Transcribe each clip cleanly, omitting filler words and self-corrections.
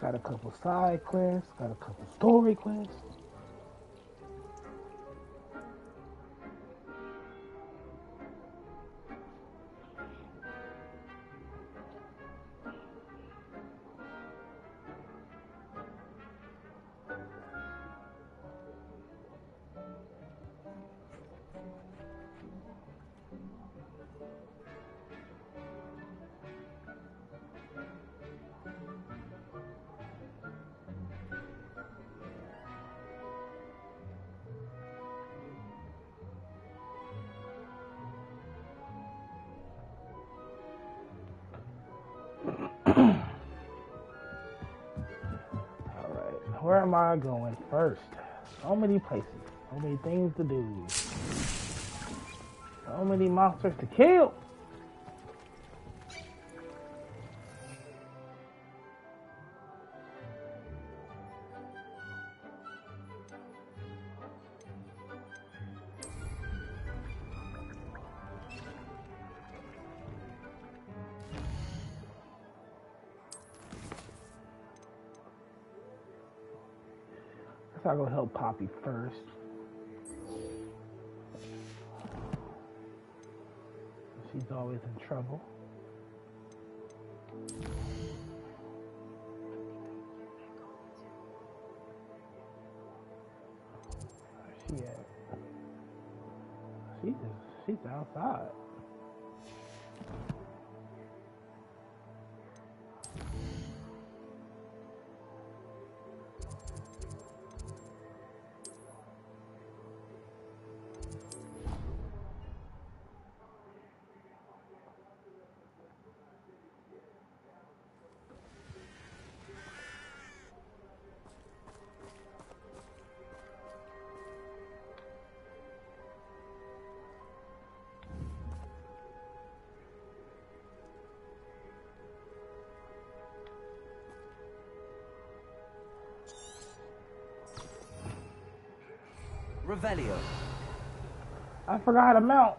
Got a couple side quests, got a couple story quests. Where am I going first? So many places, so many things to do, so many monsters to kill. I'll go help Poppy first. She's always in trouble. Where's she at? She's outside. Revelio. I forgot how to mount.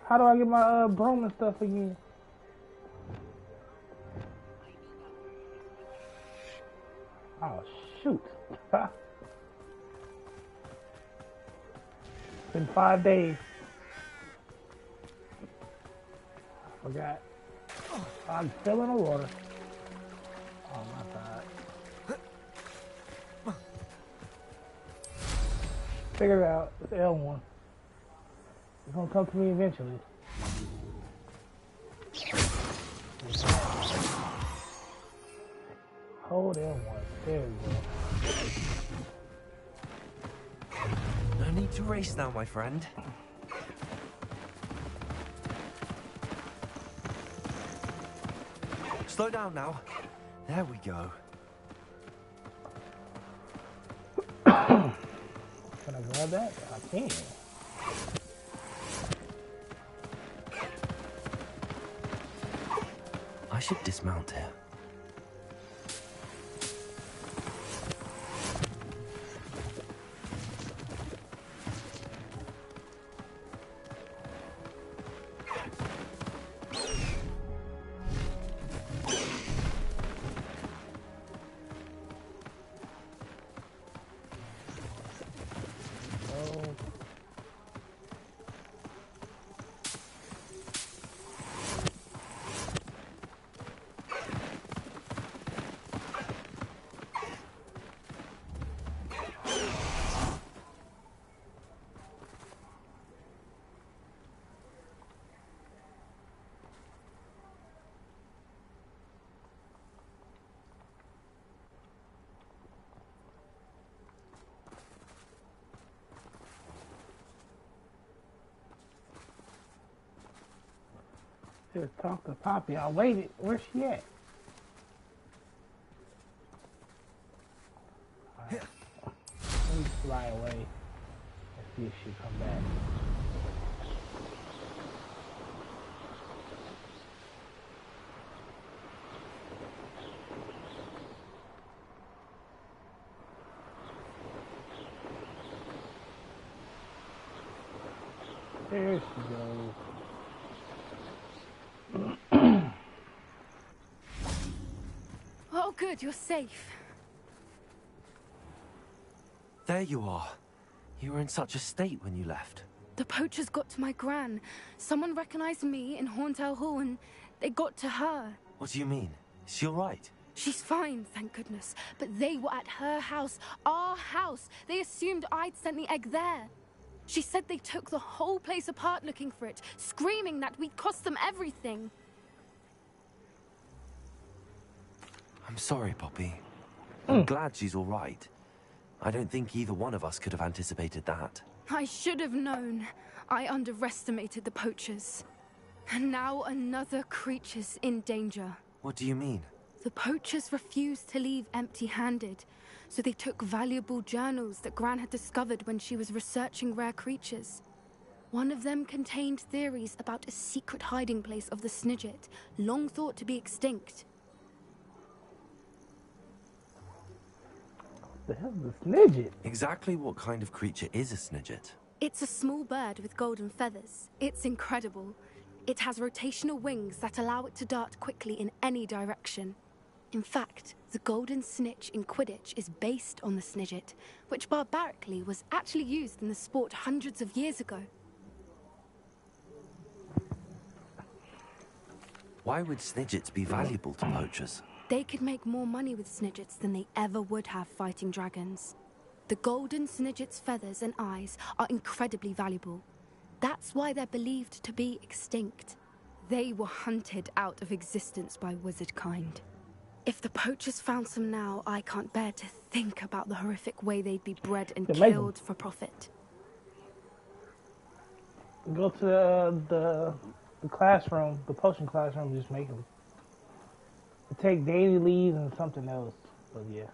How do I get my broom and stuff again? Oh shoot. It's been 5 days. I forgot. I'm still in the water. Oh my god. Figure it out. It's L1. It's gonna come to me eventually. Hold L1. There we go. No need to race now, my friend. Slow down now. There we go. Can I grab that? I can. I should dismount here. Just talk to Poppy. I waited. Where's she at? Right. Let me fly away and see if she come back. There she goes. Oh, good, you're safe. There you are. You were in such a state when you left. The poachers got to my gran. Someone recognized me in Horntail Hall and they got to her. What do you mean? Is she all right? She's fine, thank goodness. But they were at her house, our house. They assumed I'd sent the egg there. She said they took the whole place apart looking for it, screaming that we'd cost them everything. I'm sorry, Poppy. I'm glad she's all right. I don't think either one of us could have anticipated that. I should have known. I underestimated the poachers. And now another creature's in danger. What do you mean? The poachers refused to leave empty-handed, so they took valuable journals that Gran had discovered when she was researching rare creatures. One of them contained theories about a secret hiding place of the Snidget, long thought to be extinct. The hell is a Snidget? Exactly what kind of creature is a Snidget? It's a small bird with golden feathers. It's incredible. It has rotational wings that allow it to dart quickly in any direction. In fact, the golden snitch in Quidditch is based on the Snidget, which barbarically was actually used in the sport hundreds of years ago. Why would Snidgets be valuable to poachers? They could make more money with Snidgets than they ever would have fighting dragons. The golden Snidget's feathers and eyes are incredibly valuable. That's why they're believed to be extinct. They were hunted out of existence by wizard kind. If the poachers found some now, I can't bear to think about the horrific way they'd be bred and killed for profit. Go to the classroom, the potion classroom, just make them. Take daily leaves and something else, but yeah.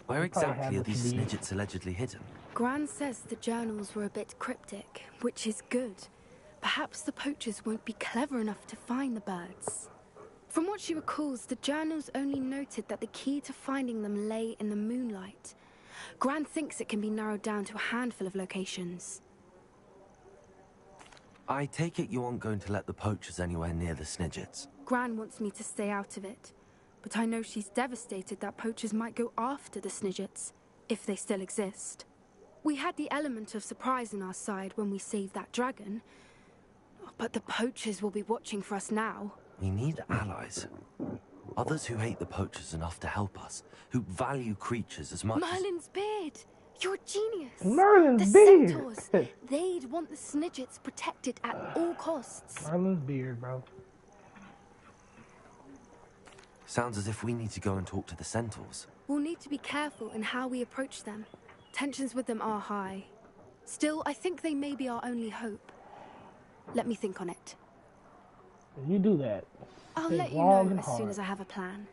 Where exactly are these Snidgets allegedly hidden? Gran says the journals were a bit cryptic, which is good. Perhaps the poachers won't be clever enough to find the birds. From what she recalls, the journals only noted that the key to finding them lay in the moonlight. Gran thinks it can be narrowed down to a handful of locations. I take it you aren't going to let the poachers anywhere near the Snidgets. Gran wants me to stay out of it, but I know she's devastated that poachers might go after the Snidgets, if they still exist. We had the element of surprise on our side when we saved that dragon, but the poachers will be watching for us now. We need allies. Others who hate the poachers enough to help us, who value creatures as much Merlin's beard! You're a genius! Merlin's the beard! Centaurs, they'd want the Snidgets protected at all costs. Merlin's beard, bro. Sounds as if we need to go and talk to the Centaurs. We'll need to be careful in how we approach them. Tensions with them are high. Still, I think they may be our only hope. Let me think on it. If you do that, I'll think let you long know and as soon hard. as I have a plan.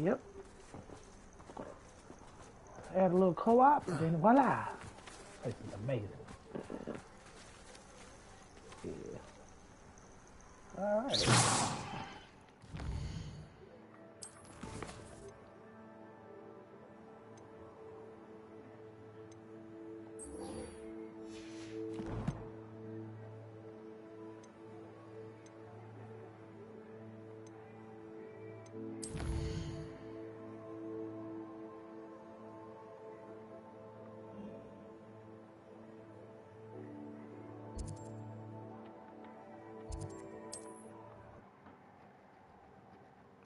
Yep. Add a little co-op, and then voila. This is amazing. Yeah. All right.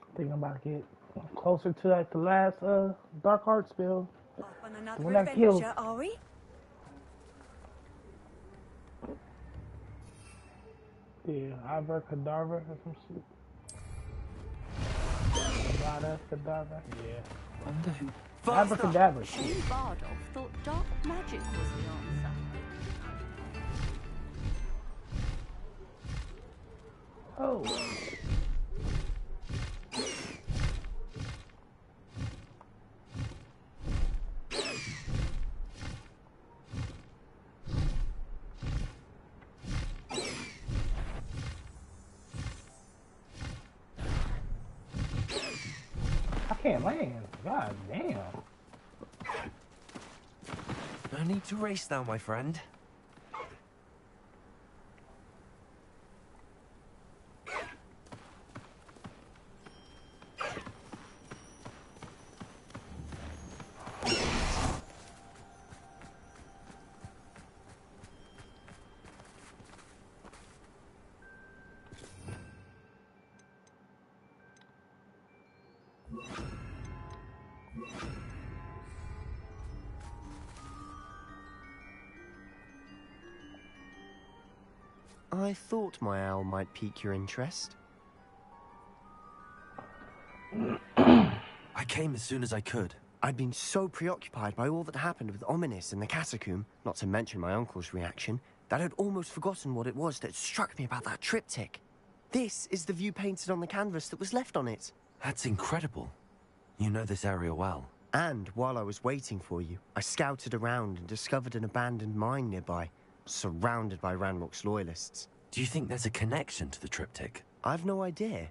I think I'm about to get closer to like the last dark art spell. Off on another When I kill- adventure, are we? Yeah, Abracadabra or some shit. Abracadabra, yeah. Wonder who. Abracadabra. Shane Bardolph thought dark magic was the answer. Oh. Can't land. God damn. No need to race now, my friend. I thought my owl might pique your interest. I came as soon as I could. I'd been so preoccupied by all that happened with Ominous in the catacomb, not to mention my uncle's reaction, that I'd almost forgotten what it was that struck me about that triptych. This is the view painted on the canvas that was left on it. That's incredible. You know this area well. And while I was waiting for you, I scouted around and discovered an abandoned mine nearby, surrounded by Ranrok's loyalists. Do you think there's a connection to the triptych? I've no idea,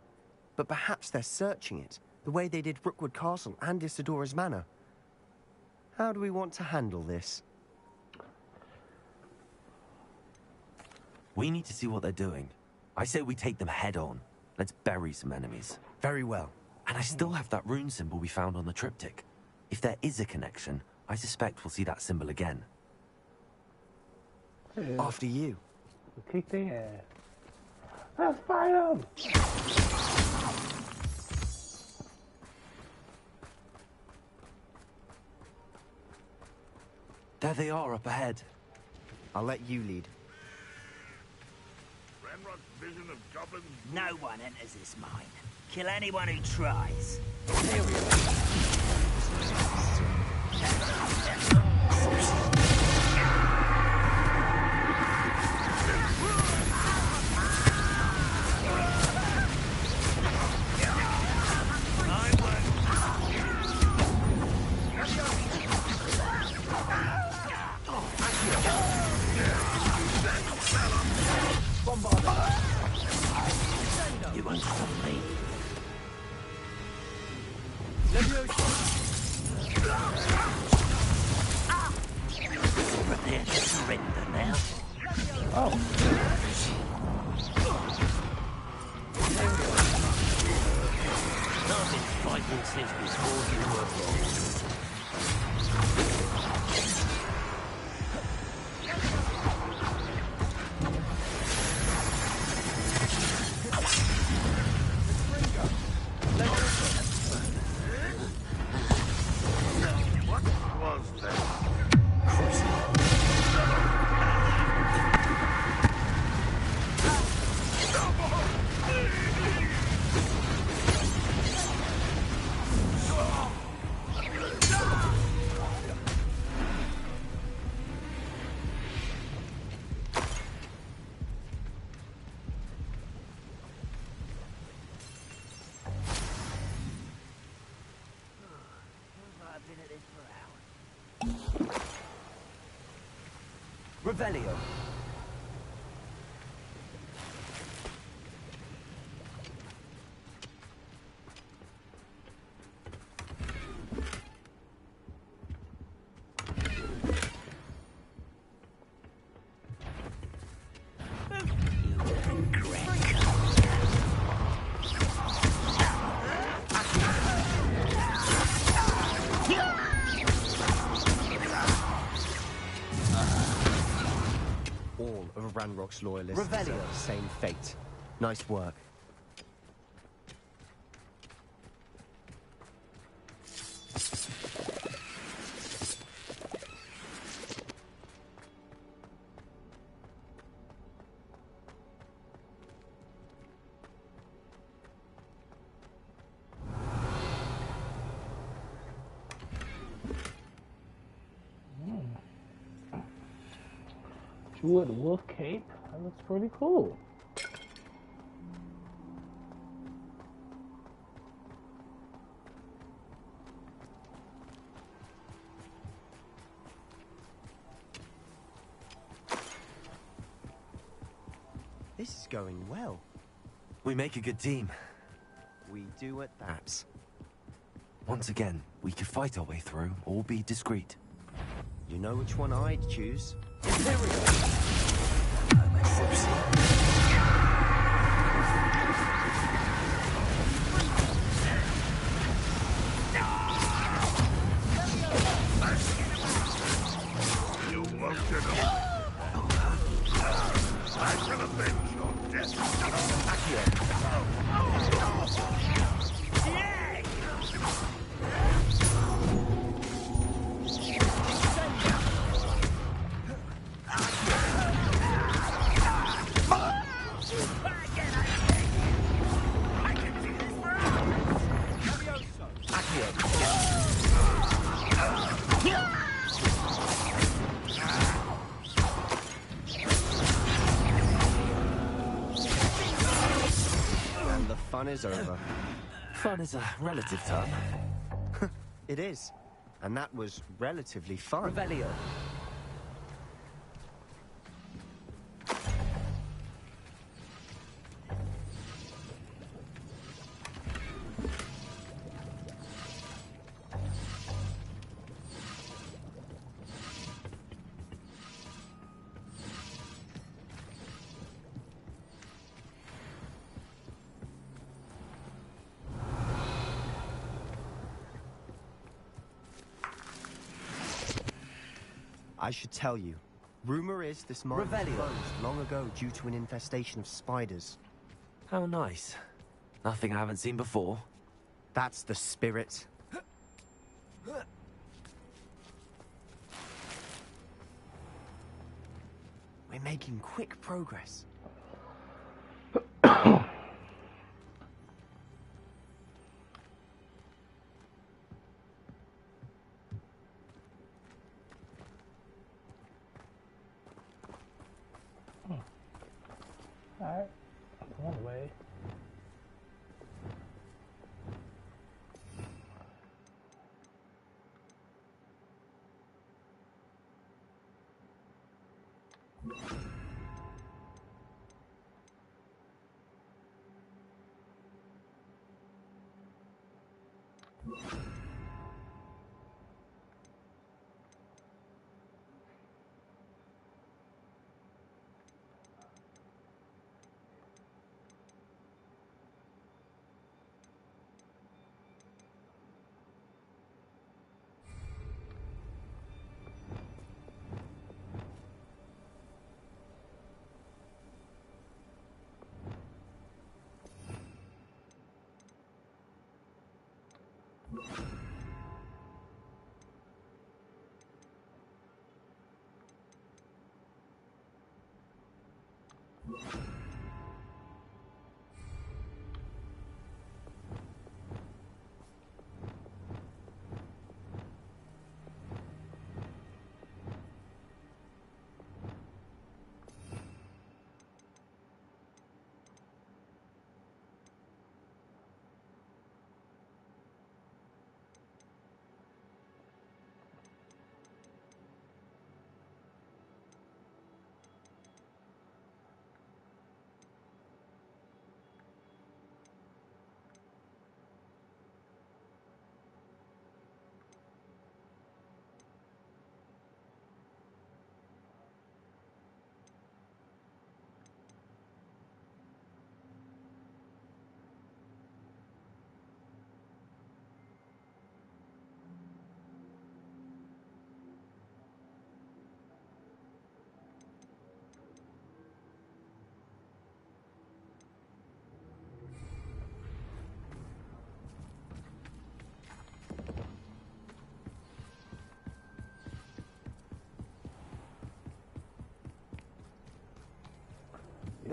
but perhaps they're searching it, the way they did Rookwood Castle and Isidora's Manor. How do we want to handle this? We need to see what they're doing. I say we take them head on. Let's bury some enemies. Very well. And I still have that rune symbol we found on the triptych. If there is a connection, I suspect we'll see that symbol again. After you. Kick their ass. Let's fight them! There they are up ahead. I'll let you lead. Ranrok's vision of goblins. No one enters this mine. Kill anyone who tries. You won't stop me. Prepare to surrender now. Oh. I've been fighting since before you were born. Revelio. Ranrok's loyalists deserve the same fate. Nice work. Druid Wolf Cape. That looks pretty cool. This is going well. We make a good team. We do at that. Once again, we could fight our way through, or be discreet. You know which one I'd choose? You won't get away. I shall avenge your death. Back here. And the fun is over. Fun is a relative term. It is. And that was relatively fun. Revelio. I should tell you. Rumor is this mine was Revelio. closed long ago due to an infestation of spiders. How nice. Nothing I haven't seen before. That's the spirit. We're making quick progress. Alright. One way.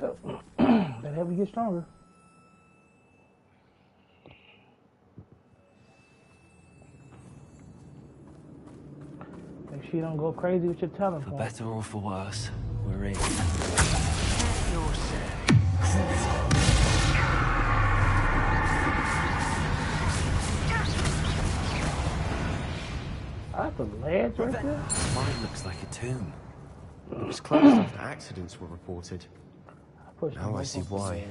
Yep. That help you get stronger. Make sure you don't go crazy with your talent For point. better or for worse, we're in. That's a ledge right there. Mine looks like a tomb. It was closed after accidents were reported. Push Now I see why.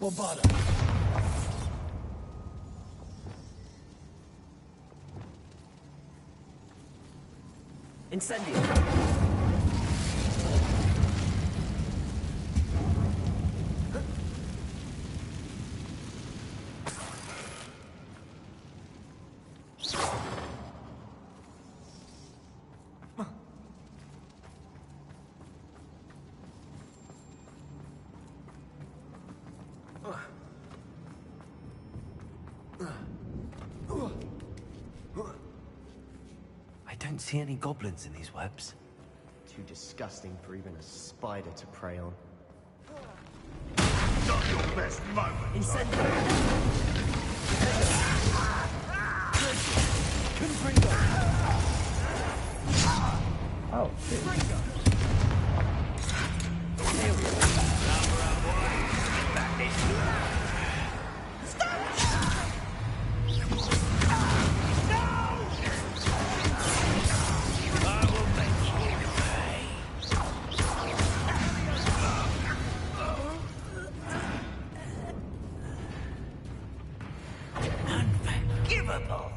for butter. Incendio. I don't see any goblins in these webs. Too disgusting for even a spider to prey on. Not your best moment. Incendio. Oh, shit. Unforgivable.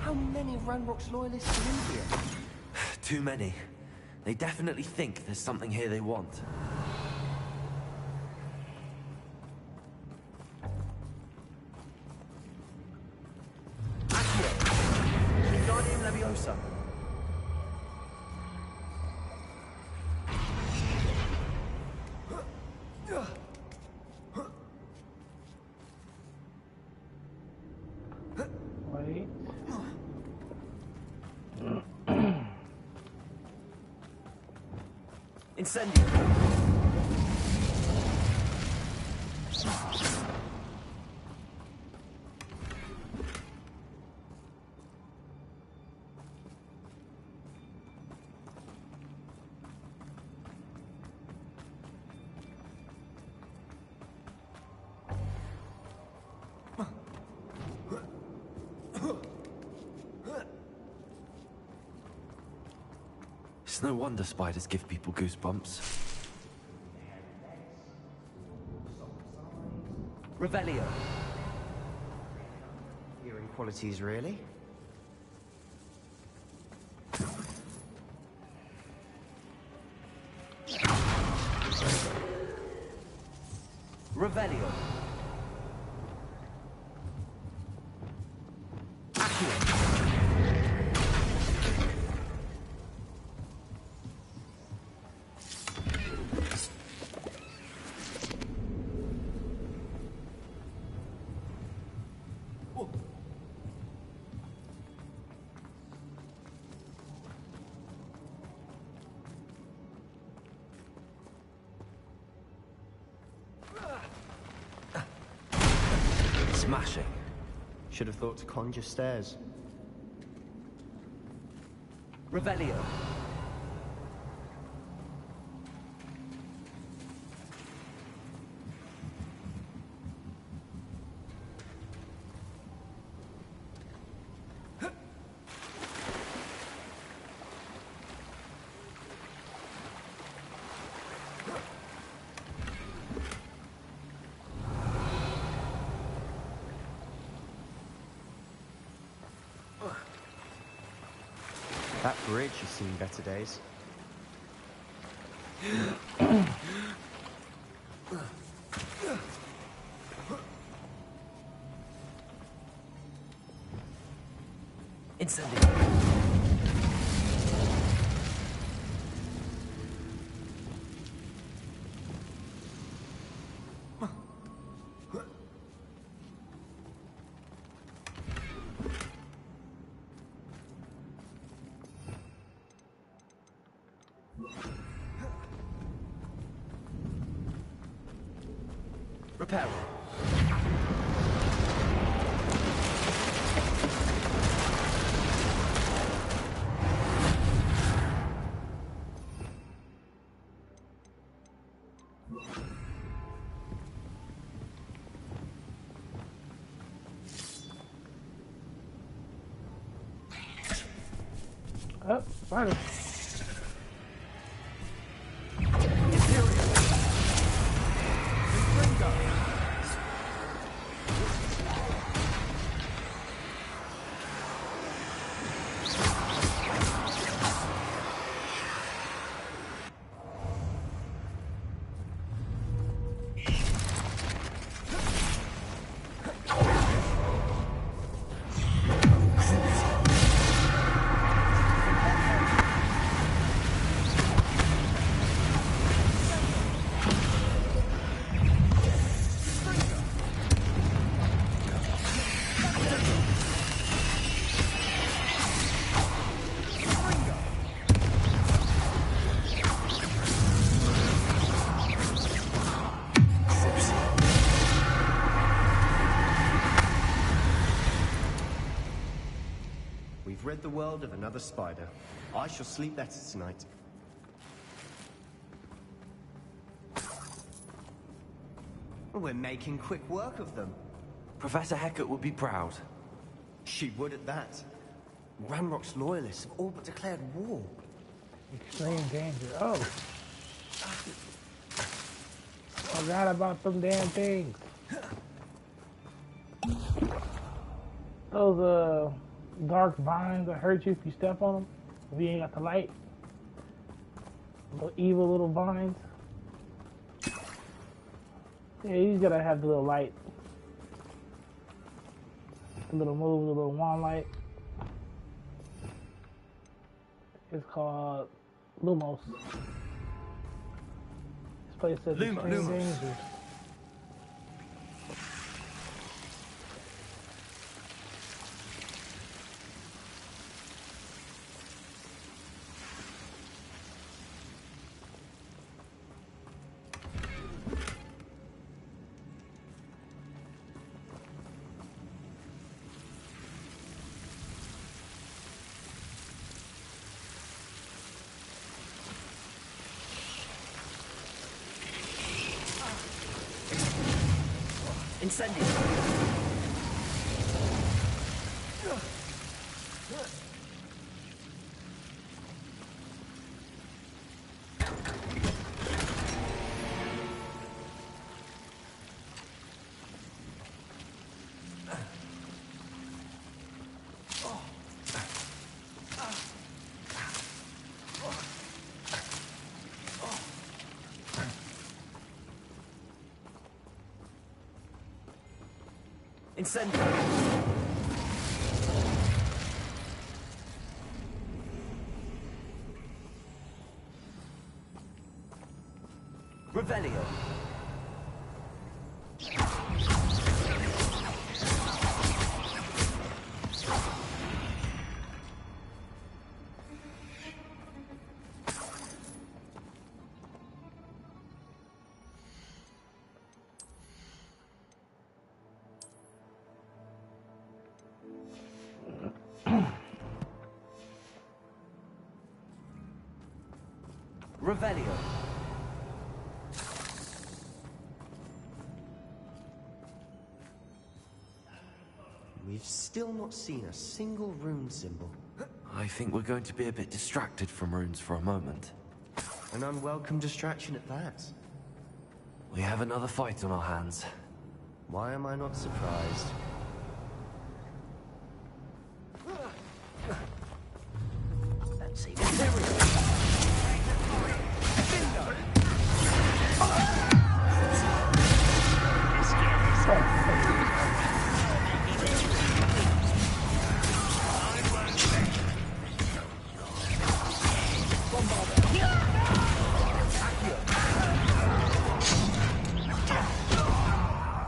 How many Ranrok's loyalists are in here? Too many. They definitely think there's something here they want. Accio! Wingardium Leviosa! Wait. Incendio. It's no wonder spiders give people goosebumps. Revelio. Hearing qualities, really? Revelio. Smashing. Should have thought to conjure stairs. Revelio. That bridge has seen better days. Incendio. Repair. Oh, spider. We've rid the world of another spider. I shall sleep better tonight. We're making quick work of them. Professor Hecat would be proud. She would at that. Ranrock's loyalists have all but declared war. Extreme danger. Oh. Forgot about them damn things. Those, dark vines that hurt you if you step on them. If you ain't got the light. Little evil little vines. Yeah, you just gotta have the little light. The little move, the little wand light. It's called Lumos. This place says extreme danger. Incendio. Incendio. Revelio. Revelio. We've still not seen a single rune symbol. I think we're going to be a bit distracted from runes for a moment. An unwelcome distraction at that. We have another fight on our hands. Why am I not surprised? Let's see.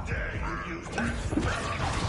Dare you use that spell?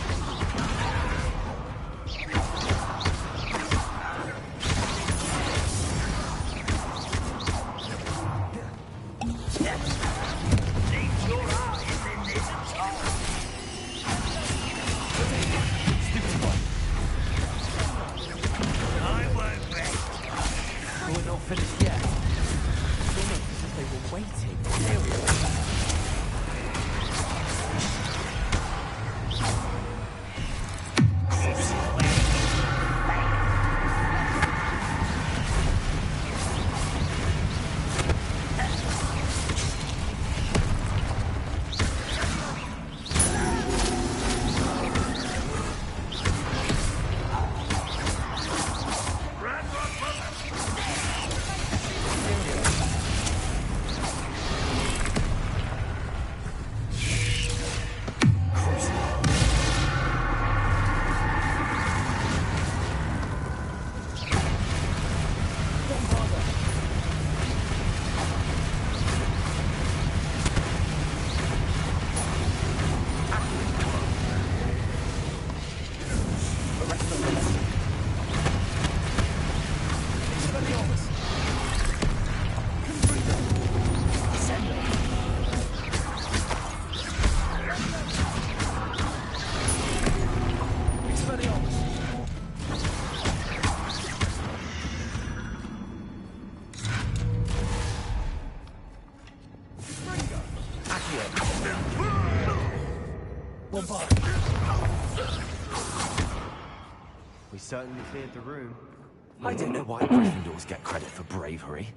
We certainly cleared the room. I don't know why Gryffindors get credit for bravery.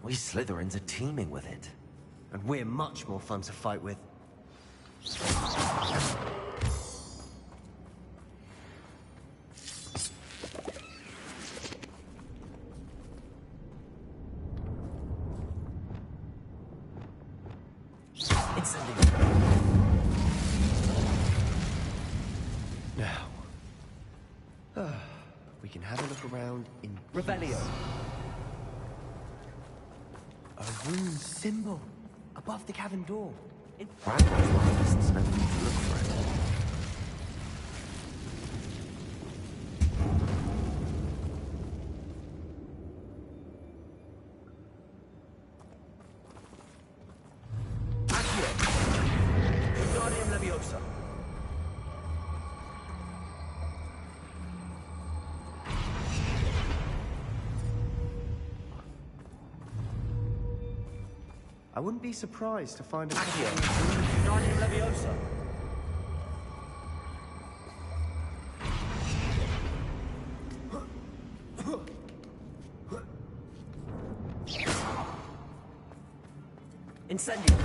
We Slytherins are teeming with it. And we're much more fun to fight with. Now, we can have a look around in Revelio. a rune symbol above the cavern door. Ranrok's lobbyists never need to look for it. I wouldn't be surprised to find a Incendio.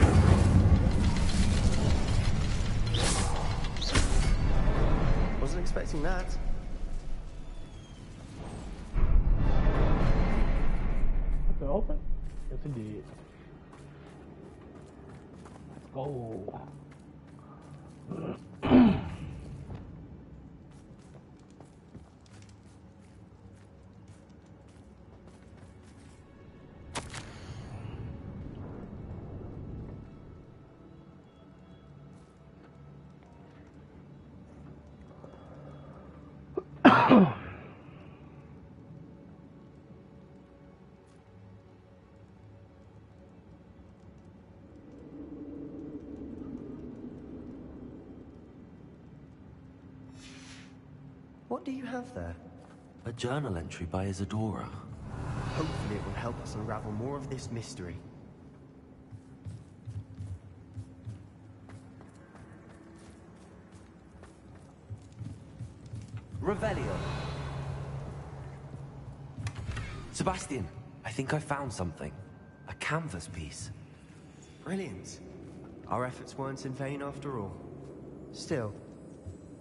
Wasn't expecting that. Is it open? Yes, it did. Let's go. What do you have there? A journal entry by Isadora. Hopefully it will help us unravel more of this mystery. Revelio. Sebastian, I think I found something. A canvas piece. Brilliant. Our efforts weren't in vain after all. Still,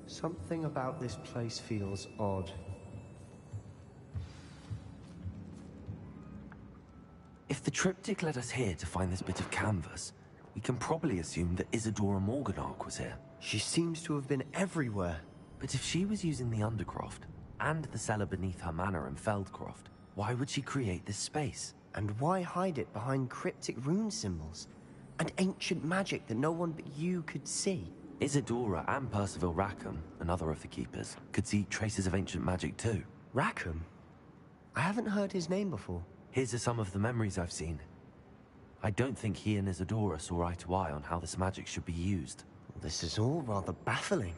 something about this place feels odd. If the triptych led us here to find this bit of canvas, we can probably assume that Isadora Morganach was here. She seems to have been everywhere. But if she was using the Undercroft, and the cellar beneath her manor in Feldcroft, why would she create this space? And why hide it behind cryptic rune symbols? And ancient magic that no one but you could see? Isadora and Percival Rackham, another of the Keepers, could see traces of ancient magic too. Rackham? I haven't heard his name before. Here's are some of the memories I've seen. I don't think he and Isadora saw eye to eye on how this magic should be used. This is all rather baffling.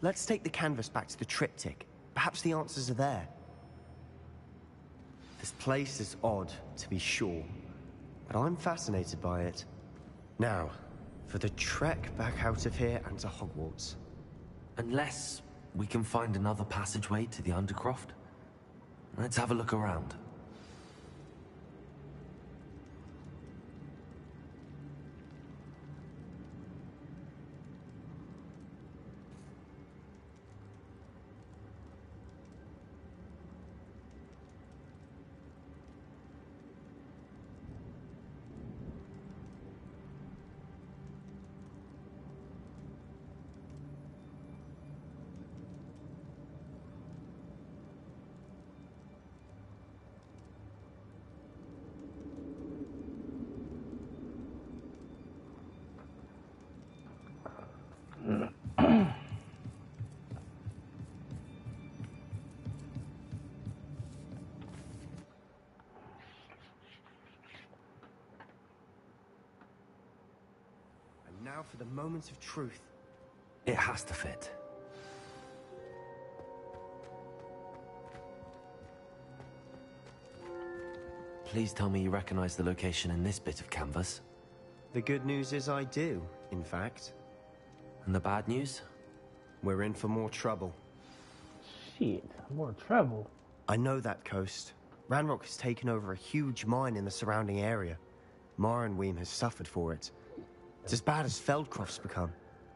Let's take the canvas back to the triptych. Perhaps the answers are there. This place is odd, to be sure, but I'm fascinated by it. Now, for the trek back out of here and to Hogwarts. Unless we can find another passageway to the Undercroft. Let's have a look around. Now for the moment of truth. It has to fit. Please tell me you recognize the location in this bit of canvas. The good news is I do, in fact. And the bad news? We're in for more trouble. Shit, more trouble. I know that coast. Ranrok has taken over a huge mine in the surrounding area. Morinweem has suffered for it. It's as bad as Feldcroft's become.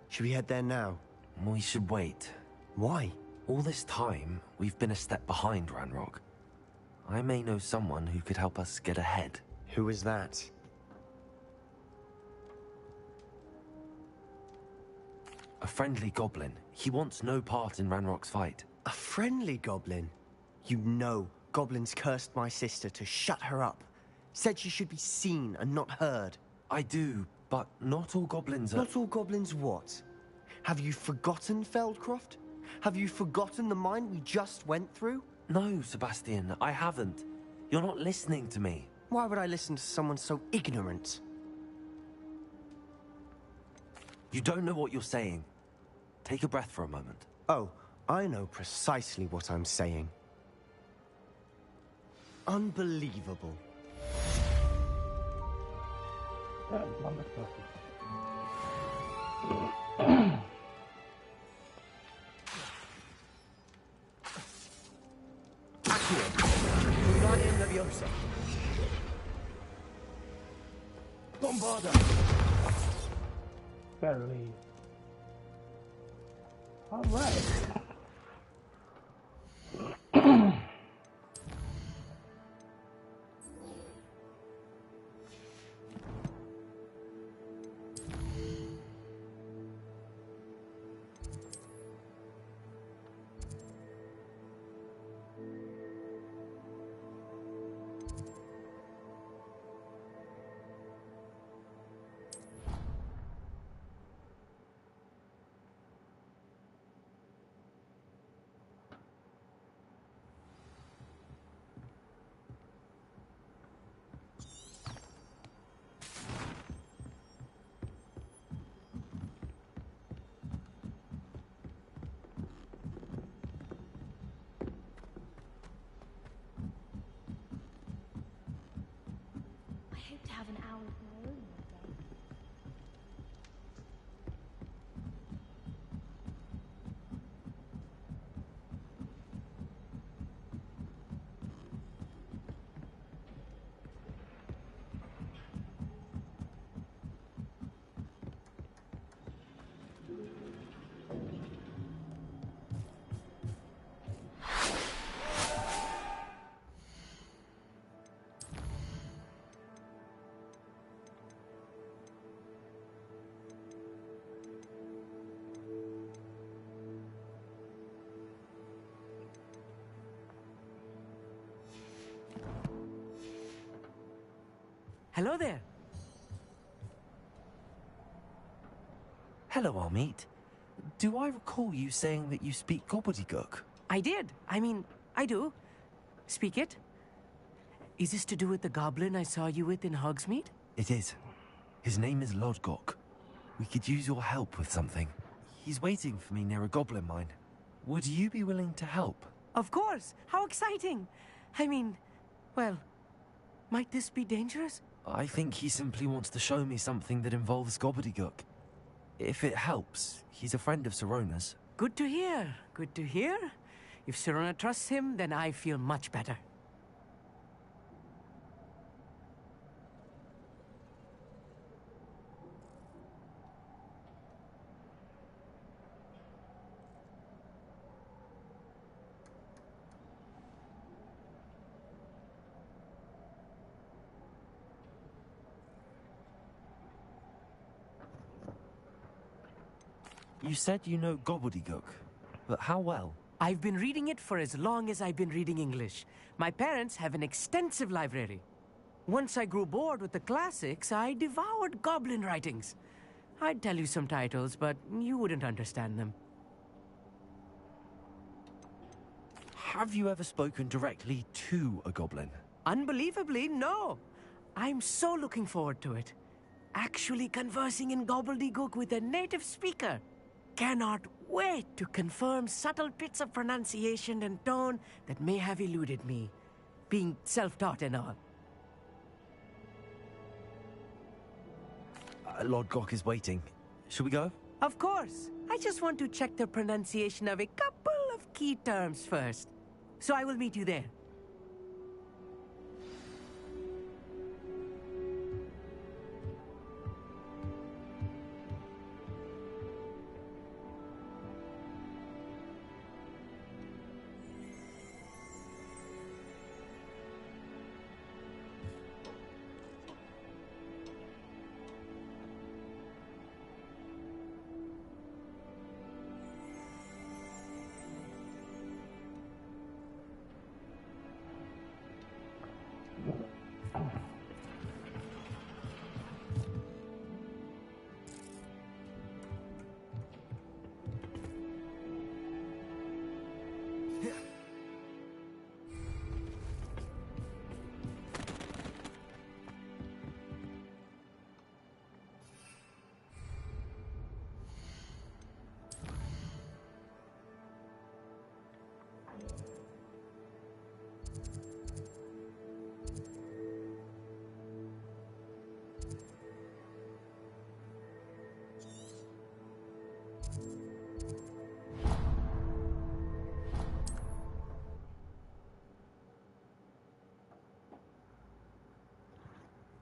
Should we head there now? We should wait. Why? All this time, we've been a step behind Ranrok. I may know someone who could help us get ahead. Who is that? A friendly goblin. He wants no part in Ranrock's fight. A friendly goblin? You know, goblins cursed my sister to shut her up. Said she should be seen and not heard. I do, but not all goblins are... Not all goblins what? Have you forgotten Feldcroft? Have you forgotten the mine we just went through? No, Sebastian, I haven't. You're not listening to me. Why would I listen to someone so ignorant? You don't know what you're saying. Take a breath for a moment. Oh, I know precisely what I'm saying. Unbelievable. That motherfucker. Leviosa. Bombarda. Better leave. All right. I hope to have an hour of my own one day. Hello there. Hello, Armeet. Do I recall you saying that you speak gobbledygook? I did. I mean, I do. Speak it. Is this to do with the goblin I saw you with in Hogsmeade? It is. His name is Lodgok. We could use your help with something. He's waiting for me near a goblin mine. Would you be willing to help? Of course. How exciting. I mean, well, might this be dangerous? I think he simply wants to show me something that involves gobbledygook. If it helps, he's a friend of Sirona's. Good to hear. Good to hear. If Sirona trusts him, then I feel much better. You said you know gobbledygook, but how well? I've been reading it for as long as I've been reading English. My parents have an extensive library. Once I grew bored with the classics, I devoured goblin writings. I'd tell you some titles, but you wouldn't understand them. Have you ever spoken directly to a goblin? Unbelievably, no. I'm so looking forward to it. Actually conversing in gobbledygook with a native speaker. Cannot wait to confirm subtle bits of pronunciation and tone that may have eluded me, being self-taught and all. Lodgok is waiting. Shall we go? Of course. I just want to check the pronunciation of a couple of key terms first. So I will meet you there.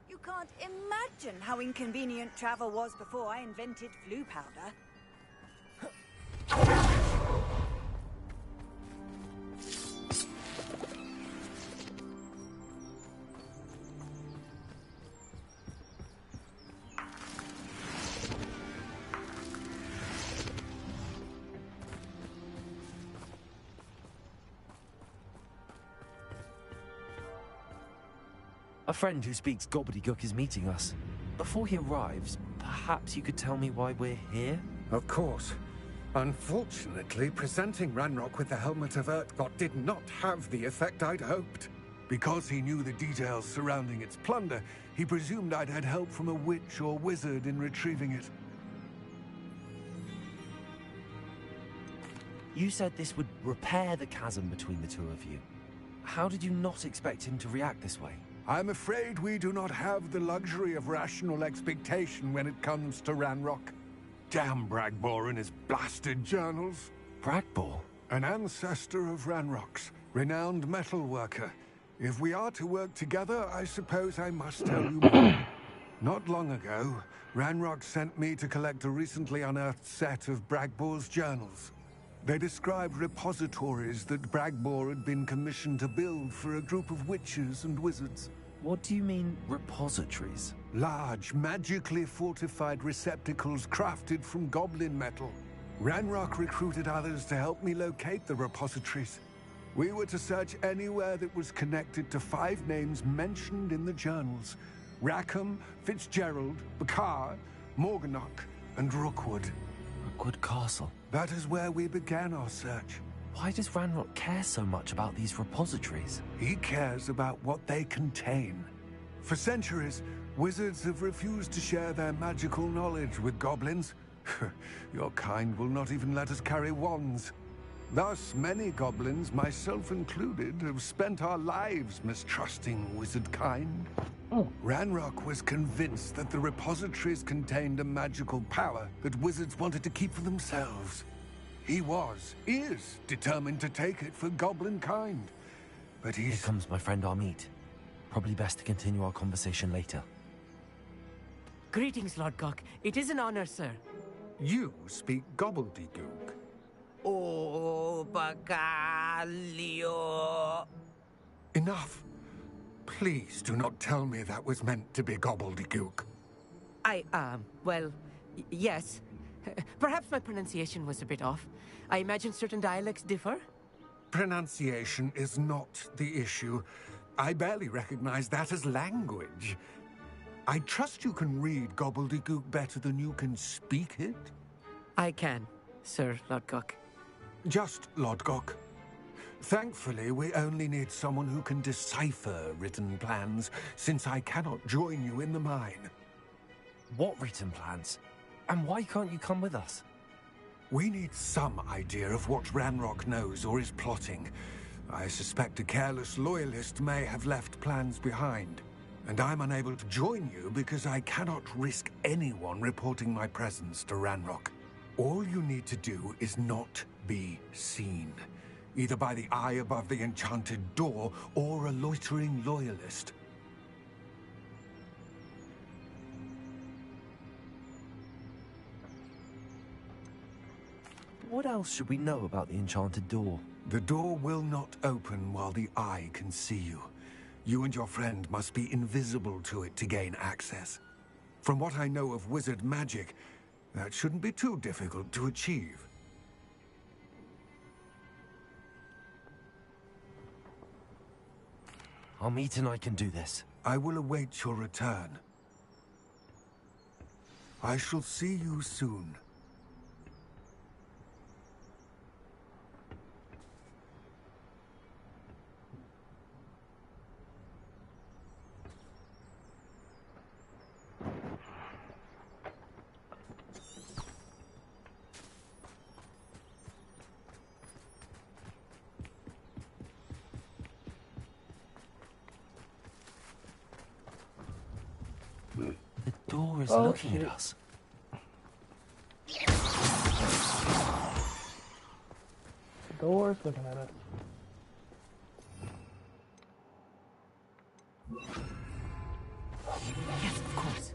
You can't imagine how inconvenient travel was before I invented flu powder. A friend who speaks gobbledygook is meeting us. Before he arrives, perhaps you could tell me why we're here? Of course. Unfortunately, presenting Ranrok with the Helmet of Urtkot did not have the effect I'd hoped. Because he knew the details surrounding its plunder, he presumed I'd had help from a witch or wizard in retrieving it. You said this would repair the chasm between the two of you. How did you not expect him to react this way? I'm afraid we do not have the luxury of rational expectation when it comes to Ranrok. Damn Bragbor and his blasted journals. Bragbor? An ancestor of Ranrock's, renowned metal worker. If we are to work together, I suppose I must tell you more. Not long ago, Ranrok sent me to collect a recently unearthed set of Bragbor's journals. They described repositories that Bragbor had been commissioned to build for a group of witches and wizards. What do you mean, repositories? Large, magically fortified receptacles crafted from goblin metal. Ranrok recruited others to help me locate the repositories. We were to search anywhere that was connected to 5 names mentioned in the journals: Rackham, Fitzgerald, Bakar, Morganach, and Rookwood. Rookwood Castle. That is where we began our search. Why does Ranrok care so much about these repositories? He cares about what they contain. For centuries, wizards have refused to share their magical knowledge with goblins. Your kind will not even let us carry wands. Thus, many goblins, myself included, have spent our lives mistrusting wizard kind. Ranrok was convinced that the repositories contained a magical power that wizards wanted to keep for themselves. He is determined to take it for goblin kind. But Here comes my friend Amit. Probably best to continue our conversation later. Greetings, Lord Gok. It is an honor, sir. You speak gobbledygook. Oh, Bagalio. Enough. Please do not tell me that was meant to be gobbledygook. Well, yes. Perhaps my pronunciation was a bit off. I imagine certain dialects differ? Pronunciation is not the issue. I barely recognize that as language. I trust you can read gobbledygook better than you can speak it? I can, Sir Lodgok. Just Lodgok. Thankfully, we only need someone who can decipher written plans, since I cannot join you in the mine. What written plans? And why can't you come with us? We need some idea of what Ranrok knows or is plotting. I suspect a careless loyalist may have left plans behind. And I'm unable to join you because I cannot risk anyone reporting my presence to Ranrok. All you need to do is not be seen. either by the eye above the enchanted door or a loitering loyalist. What else should we know about the enchanted door? The door will not open while the eye can see you. You and your friend must be invisible to it to gain access. From what I know of wizard magic, that shouldn't be too difficult to achieve. Amit and I can do this. I will await your return. I shall see you soon. The door is looking at us. The door's looking at us. Yes, of course.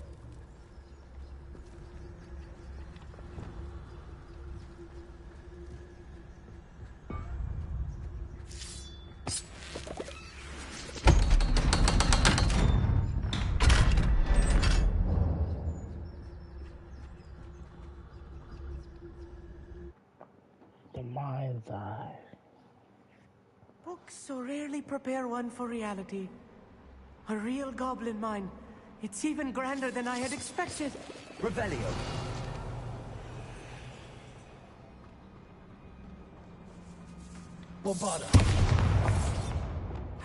The mind's eye. Books so rarely prepare one for reality. A real goblin mine. It's even grander than I had expected. Revelio. Wabada.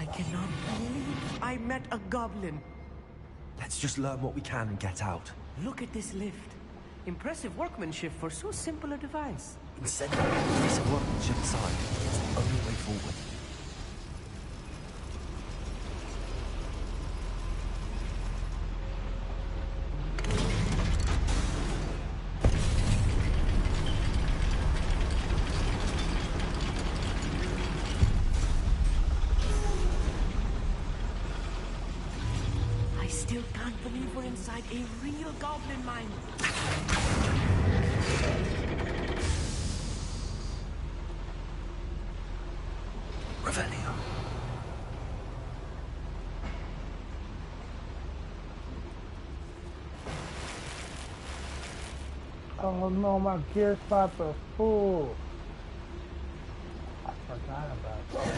I cannot believe I met a goblin. Let's just learn what we can and get out. Look at this lift. Impressive workmanship for so simple a device. Instead of a piece of workmanship aside, it's the only way forward. I still can't believe we're inside a real goblin mine. Revelio. Oh no, my gear spots are full. I forgot about that.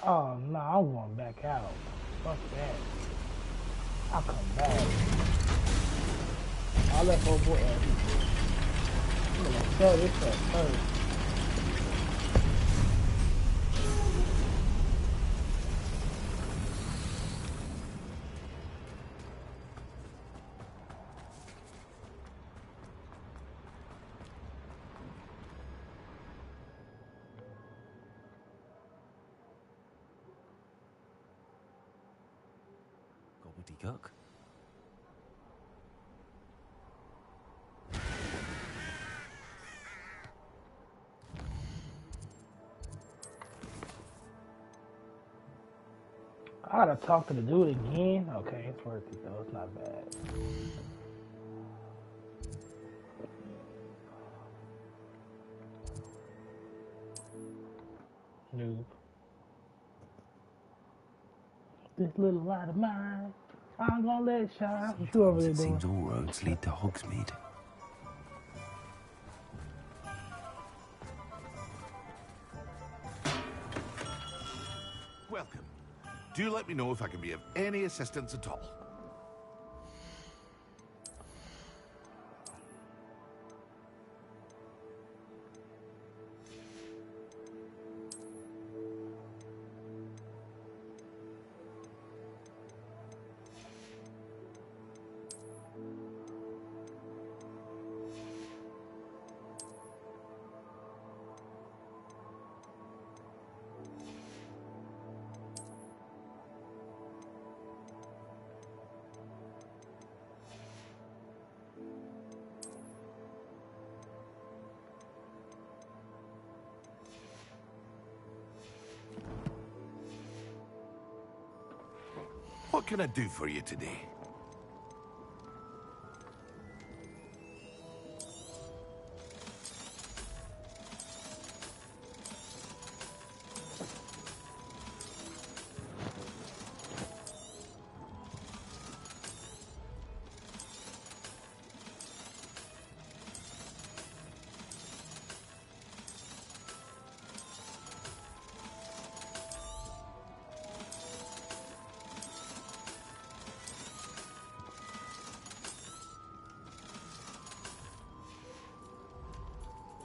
Oh no, I'm going back out. Fuck that. I'll come back. I'll let old boy I'm gonna sell this stuff first. Gobbledygook. I gotta talk to the dude again. Okay, it's worth it though. It's not bad. Noob. This little light of mine, I'm gonna let it shine. What you over there It doing? seems all roads lead to Hogsmeade. Welcome. Do let me know if I can be of any assistance at all. What can I do for you today?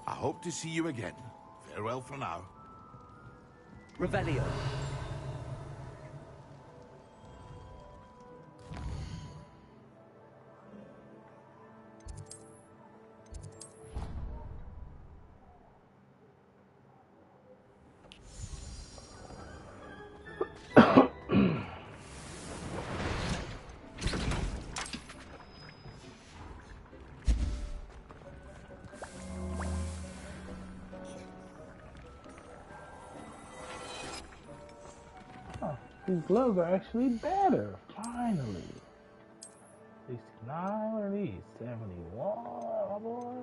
I hope to see you again. Farewell for now. Revelio. These gloves are actually better, finally. 69, what are these? 71, my boy.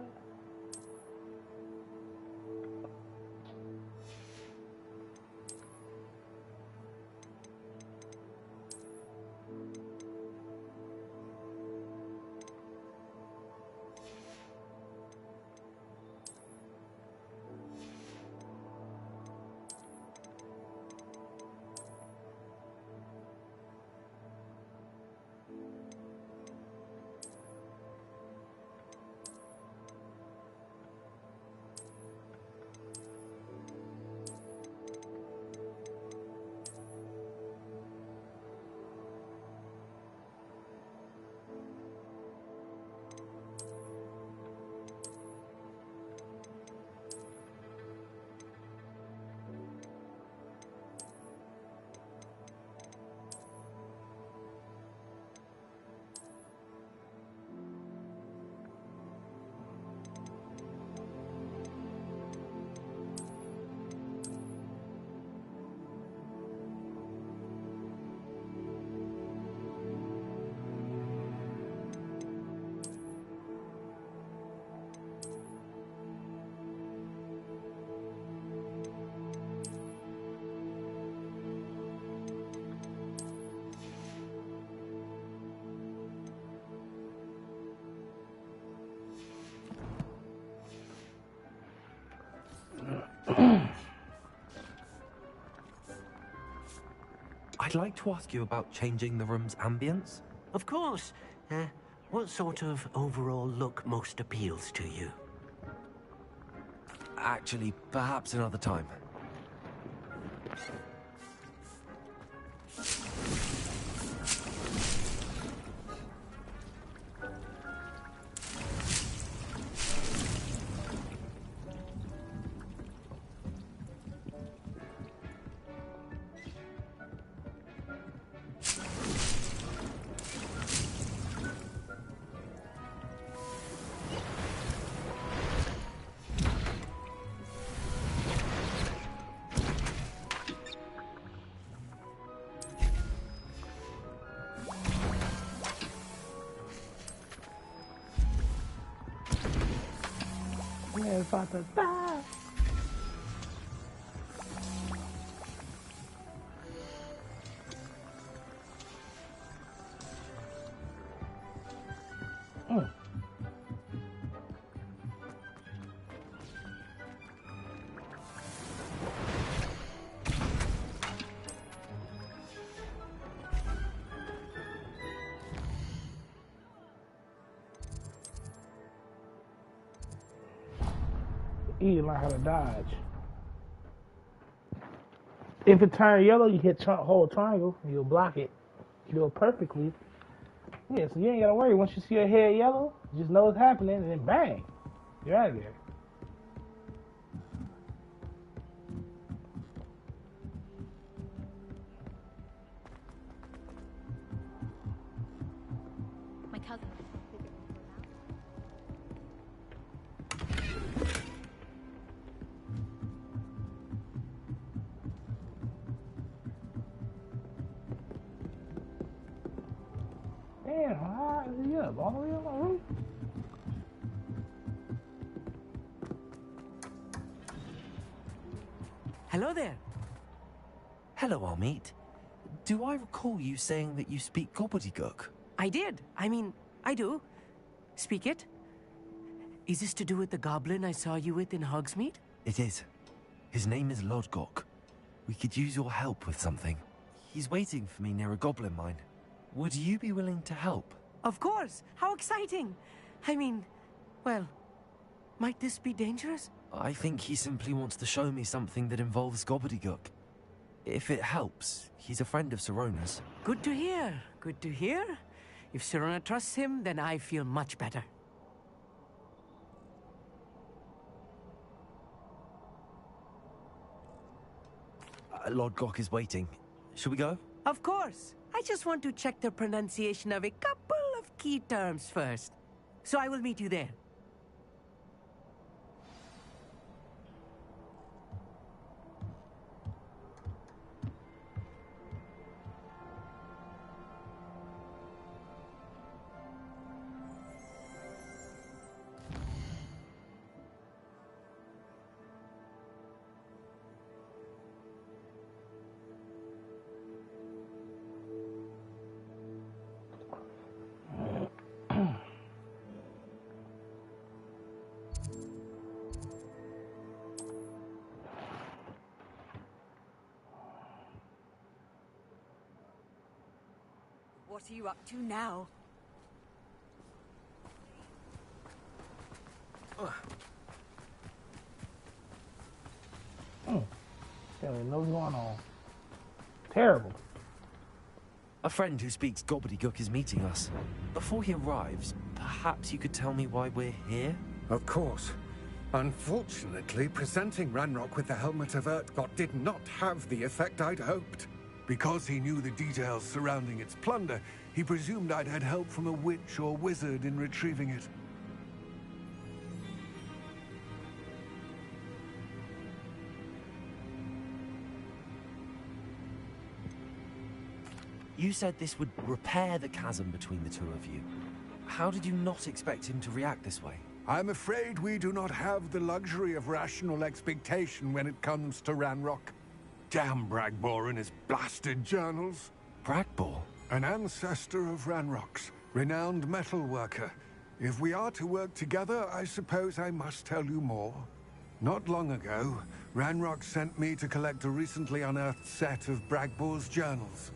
I'd like to ask you about changing the room's ambience. Of course. What sort of overall look most appeals to you? Actually, perhaps another time. Yeah, about to die. You learn how to dodge. If it turns yellow, you hit hold triangle, and you'll block it. You do it perfectly. Yeah, so you ain't gotta worry. Once you see your head yellow, you just know it's happening, and then bang, you're out of there. My cousin. high is he up? All the way up on the roof? Hello there. Hello, Amit. Do I recall you saying that you speak gobbledygook? I did. I mean, I do. Speak it. Is this to do with the goblin I saw you with in Hogsmeade? It is. His name is Lodgok. We could use your help with something. He's waiting for me near a goblin mine. Would you be willing to help? Of course. How exciting. I mean, well, might this be dangerous? I think he simply wants to show me something that involves gobbledygook. If it helps, he's a friend of Sirona's. Good to hear. Good to hear. If Sirona trusts him, then I feel much better. Lodgok is waiting. Shall we go? Of course. I just want to check the pronunciation of a couple of key terms first. So I will meet you there. What are you up to now? Don't even know what's going on. Terrible. A friend who speaks gobbledygook is meeting us. Before he arrives, perhaps you could tell me why we're here? Of course. Unfortunately, presenting Ranrok with the Helmet of Urtkot did not have the effect I'd hoped. Because he knew the details surrounding its plunder, he presumed I'd had help from a witch or wizard in retrieving it. You said this would repair the chasm between the two of you. How did you not expect him to react this way? I'm afraid we do not have the luxury of rational expectation when it comes to Ranrok. Damn Bragbor and his blasted journals. Bragbor? An ancestor of Ranrock's, renowned metal worker. If we are to work together, I suppose I must tell you more. Not long ago, Ranrok sent me to collect a recently unearthed set of Bragbor's journals.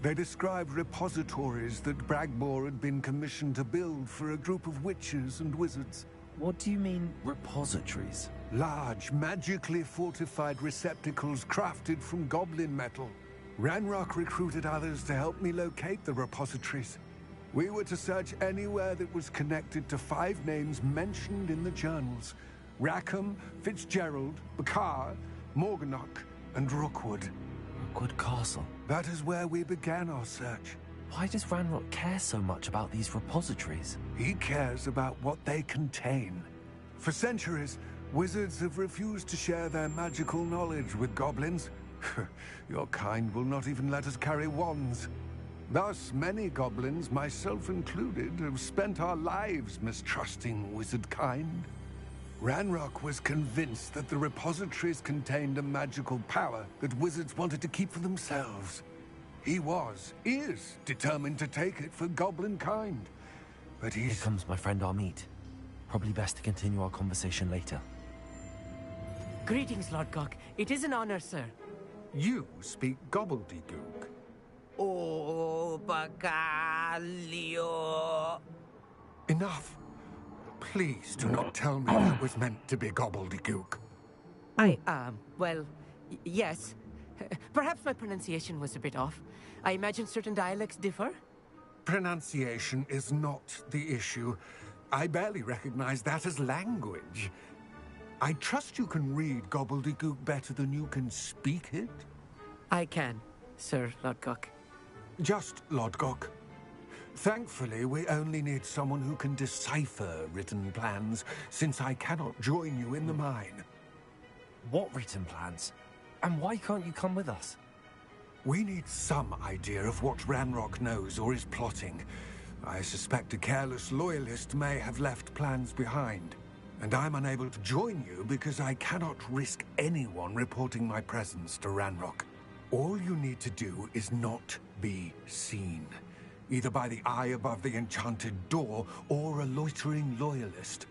They described repositories that Bragbor had been commissioned to build for a group of witches and wizards. What do you mean, repositories? Large, magically fortified receptacles crafted from goblin metal. Ranrok recruited others to help me locate the repositories. We were to search anywhere that was connected to 5 names mentioned in the journals. Rackham, Fitzgerald, Bakar, Morganach, and Rookwood. Rookwood Castle. That is where we began our search. Why does Ranrok care so much about these repositories? He cares about what they contain. For centuries, wizards have refused to share their magical knowledge with goblins. Your kind will not even let us carry wands. Thus, many goblins, myself included, have spent our lives mistrusting wizard kind. Ranrok was convinced that the repositories contained a magical power that wizards wanted to keep for themselves. He is determined to take it for goblin kind. But Here comes my friend Amit. Probably best to continue our conversation later. Greetings, Lodgok. It is an honor, sir. You speak gobbledygook. Oh, Bacalio. Enough. Please do not tell me that was meant to be gobbledygook. Well, yes. Perhaps my pronunciation was a bit off. I imagine certain dialects differ. Pronunciation is not the issue. I barely recognize that as language. I trust you can read gobbledygook better than you can speak it? I can, Sir Lodgok. Just Lodgok. Thankfully, we only need someone who can decipher written plans, since I cannot join you in the mine. What written plans? And why can't you come with us? We need some idea of what Ranrok knows or is plotting. I suspect a careless loyalist may have left plans behind, and I'm unable to join you because I cannot risk anyone reporting my presence to Ranrok. All you need to do is not be seen, either by the eye above the enchanted door or a loitering loyalist.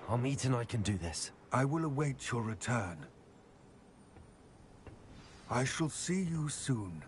Amit and I can do this. I will await your return. I shall see you soon.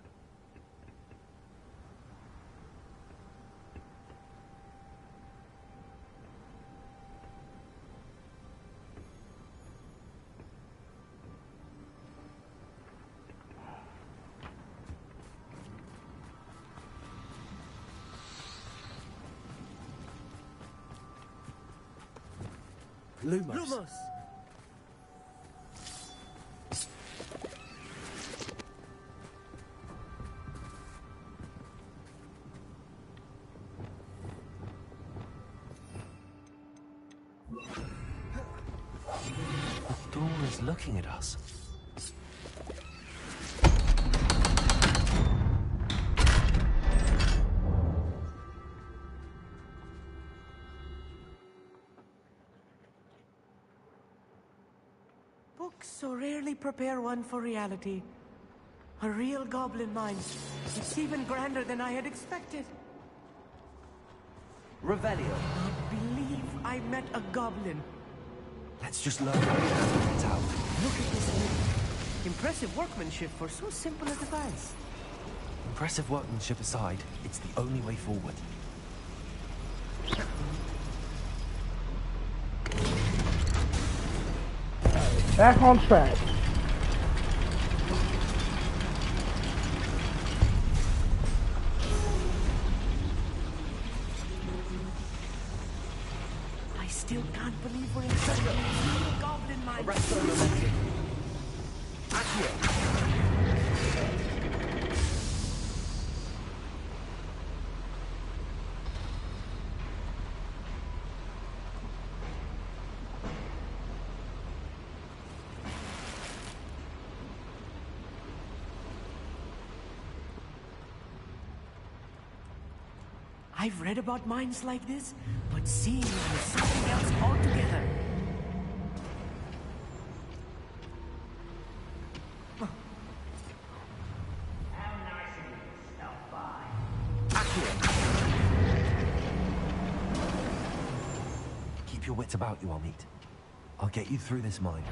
Lumos! The door is looking at us. Books so rarely prepare one for reality. A real goblin mind. It's even grander than I had expected. Revelio. Can't believe I met a goblin. Let's just learn how to get it out. Look at this thing. Impressive workmanship for so simple a device. Impressive workmanship aside, it's the only way forward. Back on track. I still can't believe we're in such a goblin mine. I've read about mines like this, but seeing it was something else altogether. How nice of you to stop by. Keep your wits about you, Amit. I'll get you through this mine.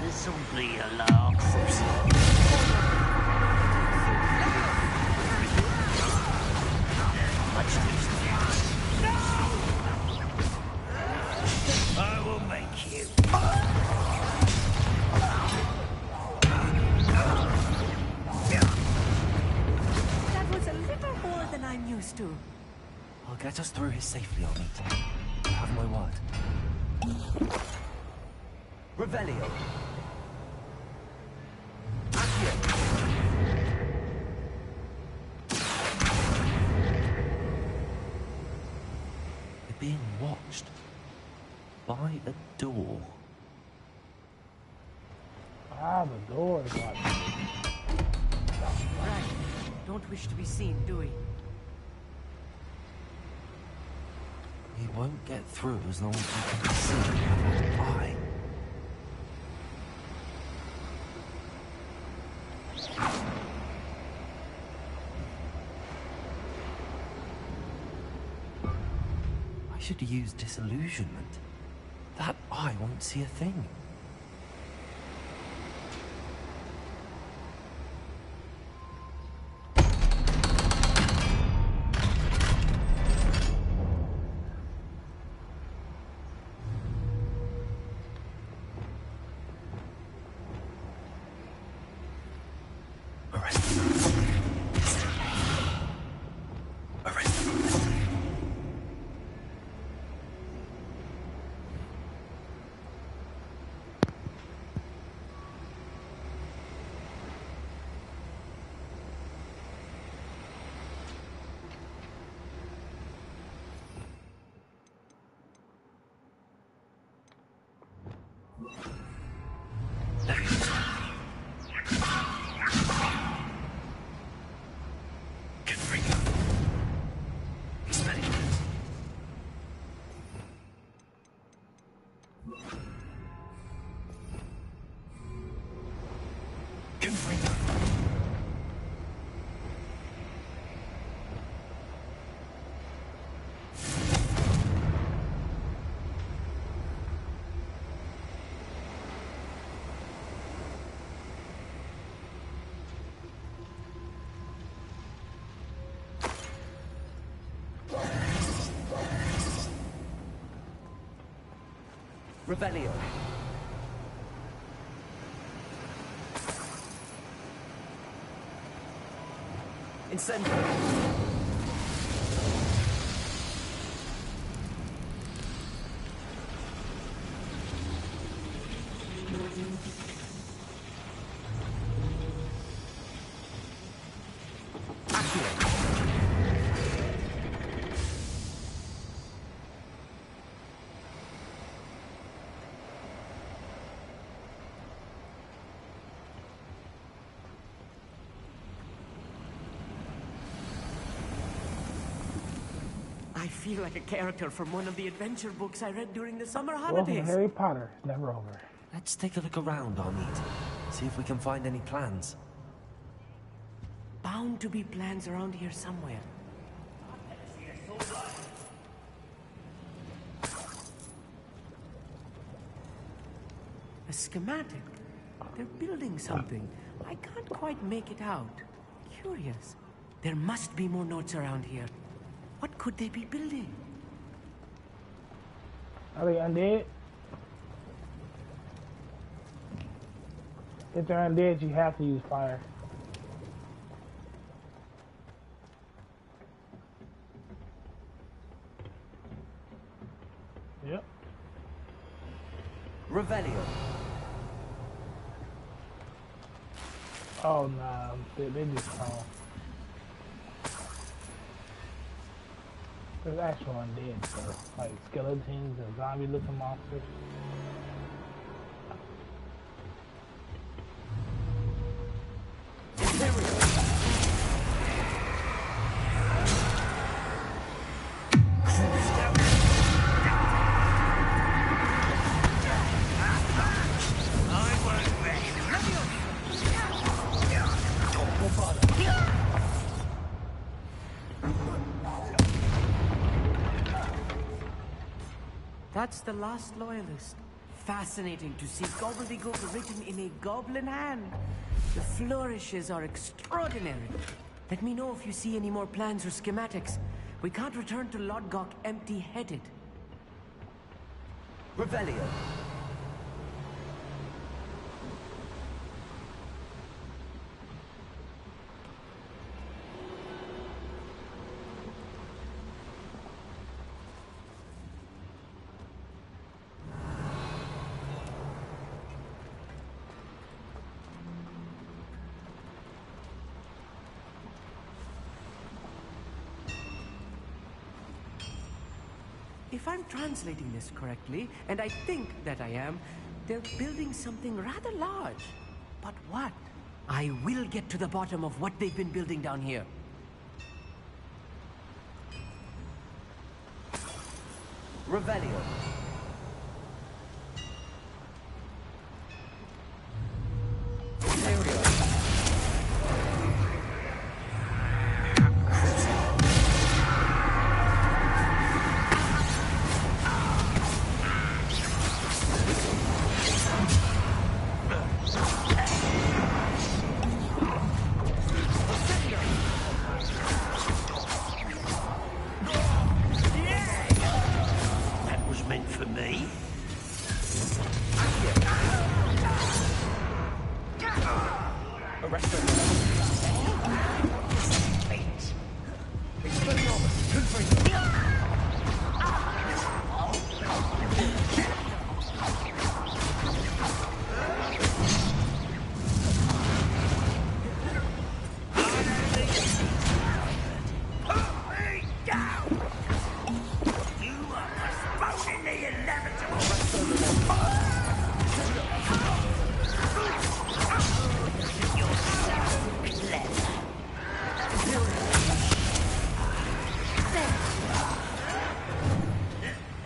This'll be a lark. Much no! I will make you. That was a little more than I'm used to. I'll get us through here safely, Amit. You have my word. Revelio. We're being watched by a door. Ah, the door is locked. Right. Don't wish to be seen, do we? We won't get through as long as we can see that eye. I should use disillusionment. That eye won't see a thing. Revelio. Incendio. I feel like a character from one of the adventure books I read during the summer Welcome to holidays. Harry Potter. It's never over. Let's take a look around, Armid. See if we can find any plans. Bound to be plans around here somewhere. A schematic. They're building something. I can't quite make it out. Curious. There must be more notes around here. What could they be building? Are they undead? If they're undead, you have to use fire. Yep. Revelio. Oh, nah. They just call. There's actual undead stuff, like skeletons and zombie-looking monsters. That's the last loyalist. Fascinating to see gobbledygook written in a goblin hand. The flourishes are extraordinary. Let me know if you see any more plans or schematics. We can't return to Lodgok empty-headed. Revelio. If I'm translating this correctly, and I think that I am, they're building something rather large. But what? I will get to the bottom of what they've been building down here. Revelio.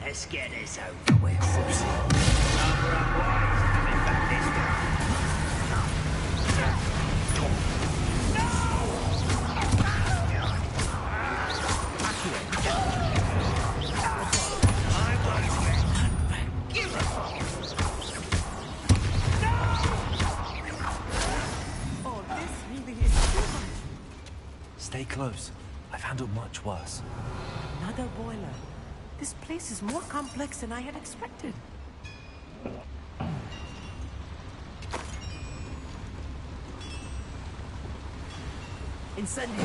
Let's get this over with. Coming back this Oh, this really is too much. Stay close. I've handled much worse. Another boiler. This place is more complex than I had expected. Incendio.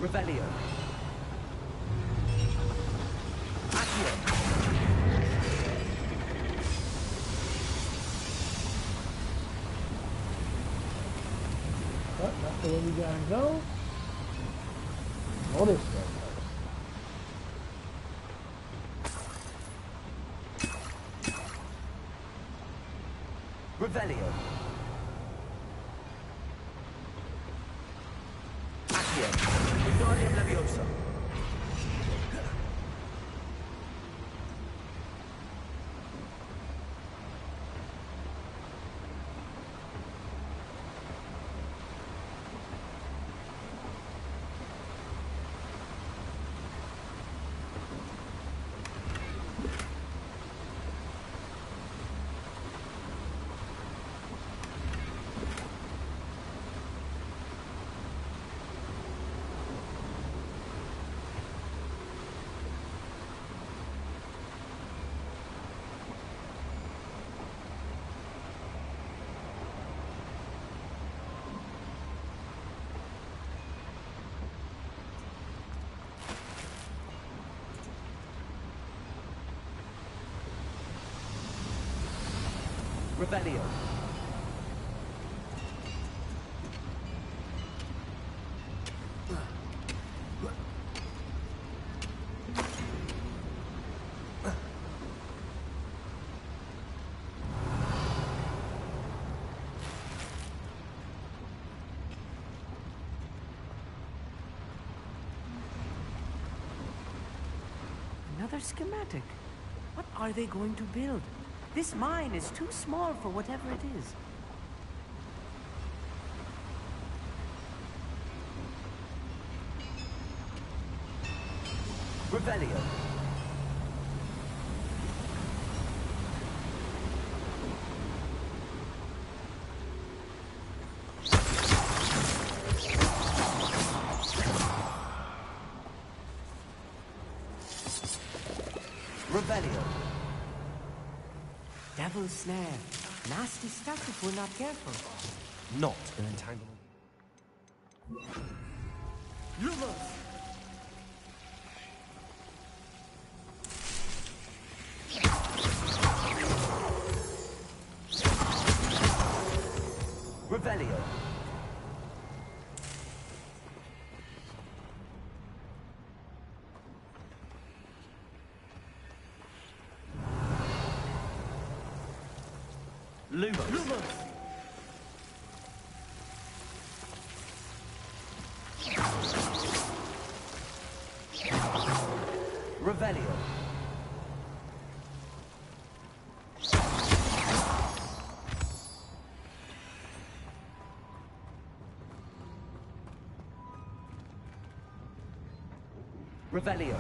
Revelio. Accio. Well, that's the way we gotta go. All this stuff. Revelio. Accio. Wingardium Leviosa. Revelio. Another schematic. What are they going to build? This mine is too small for whatever it is. Revelio. Revelio. Devil's Snare. Nasty stuff if we're not careful. Not an entanglement. Lumos! Revelio. Lumos. Lumos! Revelio. Revelio.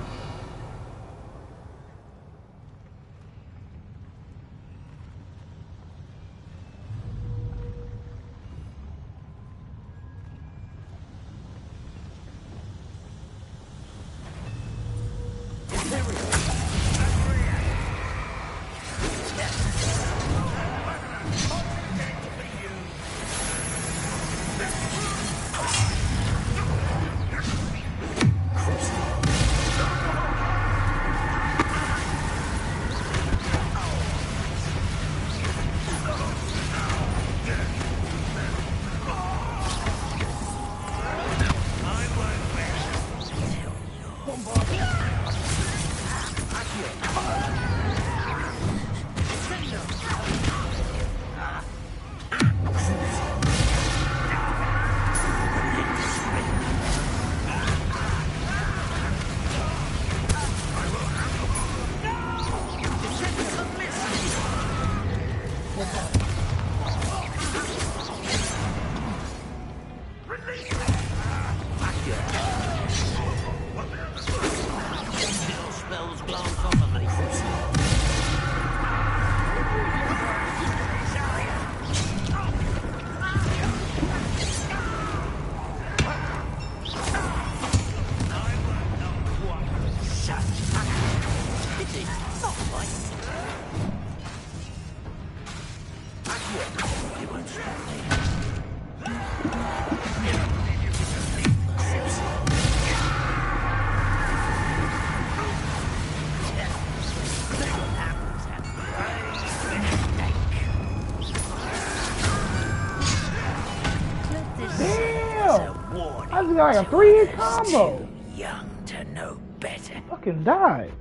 I just got like a 3-hit combo. Young to know better. Fucking died.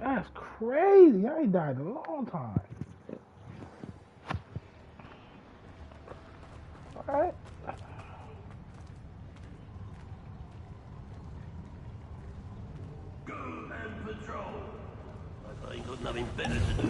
That's crazy. I ain't died in a long time. Alright. Go and patrol. I ain't got nothing better to do.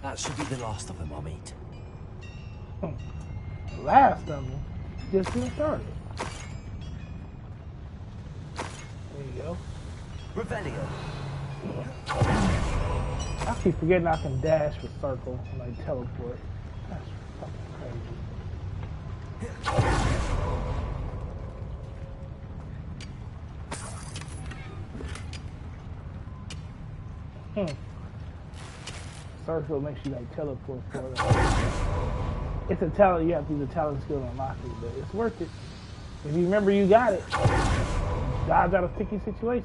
That should be the last of them I'll meet. Last of them? Just getting started. There you go. Revelio. I keep forgetting I can dash with circle and like teleport. That's fucking crazy. Circle makes you like teleport for it. It's a talent, you have to use a talent skill to unlock it, but it's worth it. If you remember you got it, dodge out of sticky situation.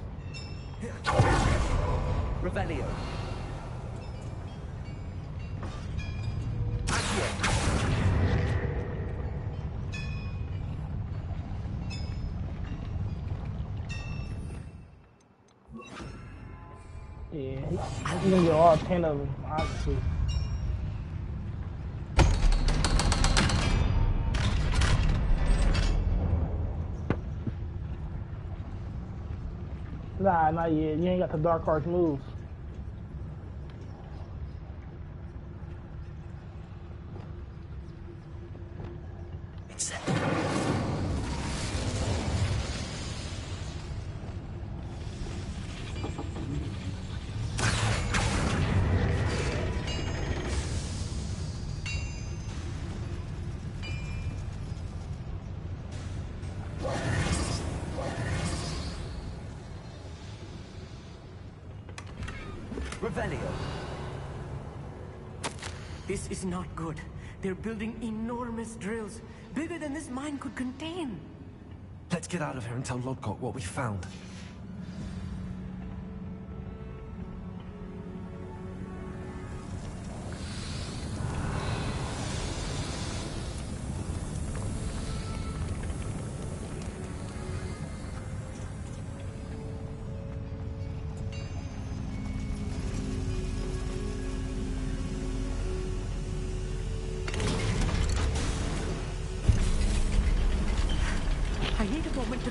Revelio. Yeah, you can get all 10 of them, obviously. Nah, not yet. You ain't got the Dark Arts moves. Revelio. This is not good. They're building enormous drills, bigger than this mine could contain. Let's get out of here and tell Lodgok what we found.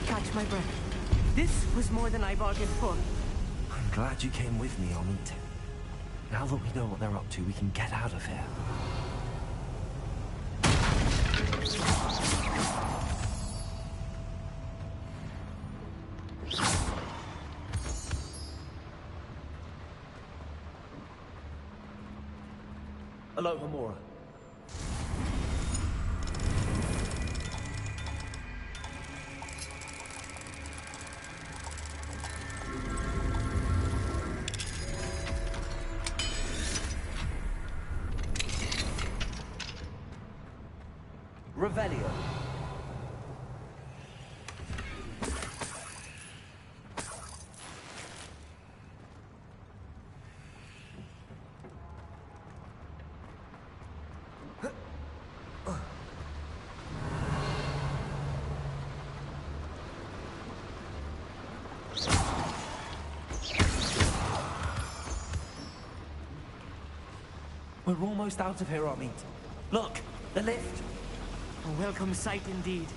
catch my breath. This was more than I bargained for. I'm glad you came with me, Amit. Now that we know what they're up to, we can get out of here. Hello, Hamura. Revelio. We're almost out of here, Amit. Look, the lift. A welcome sight indeed.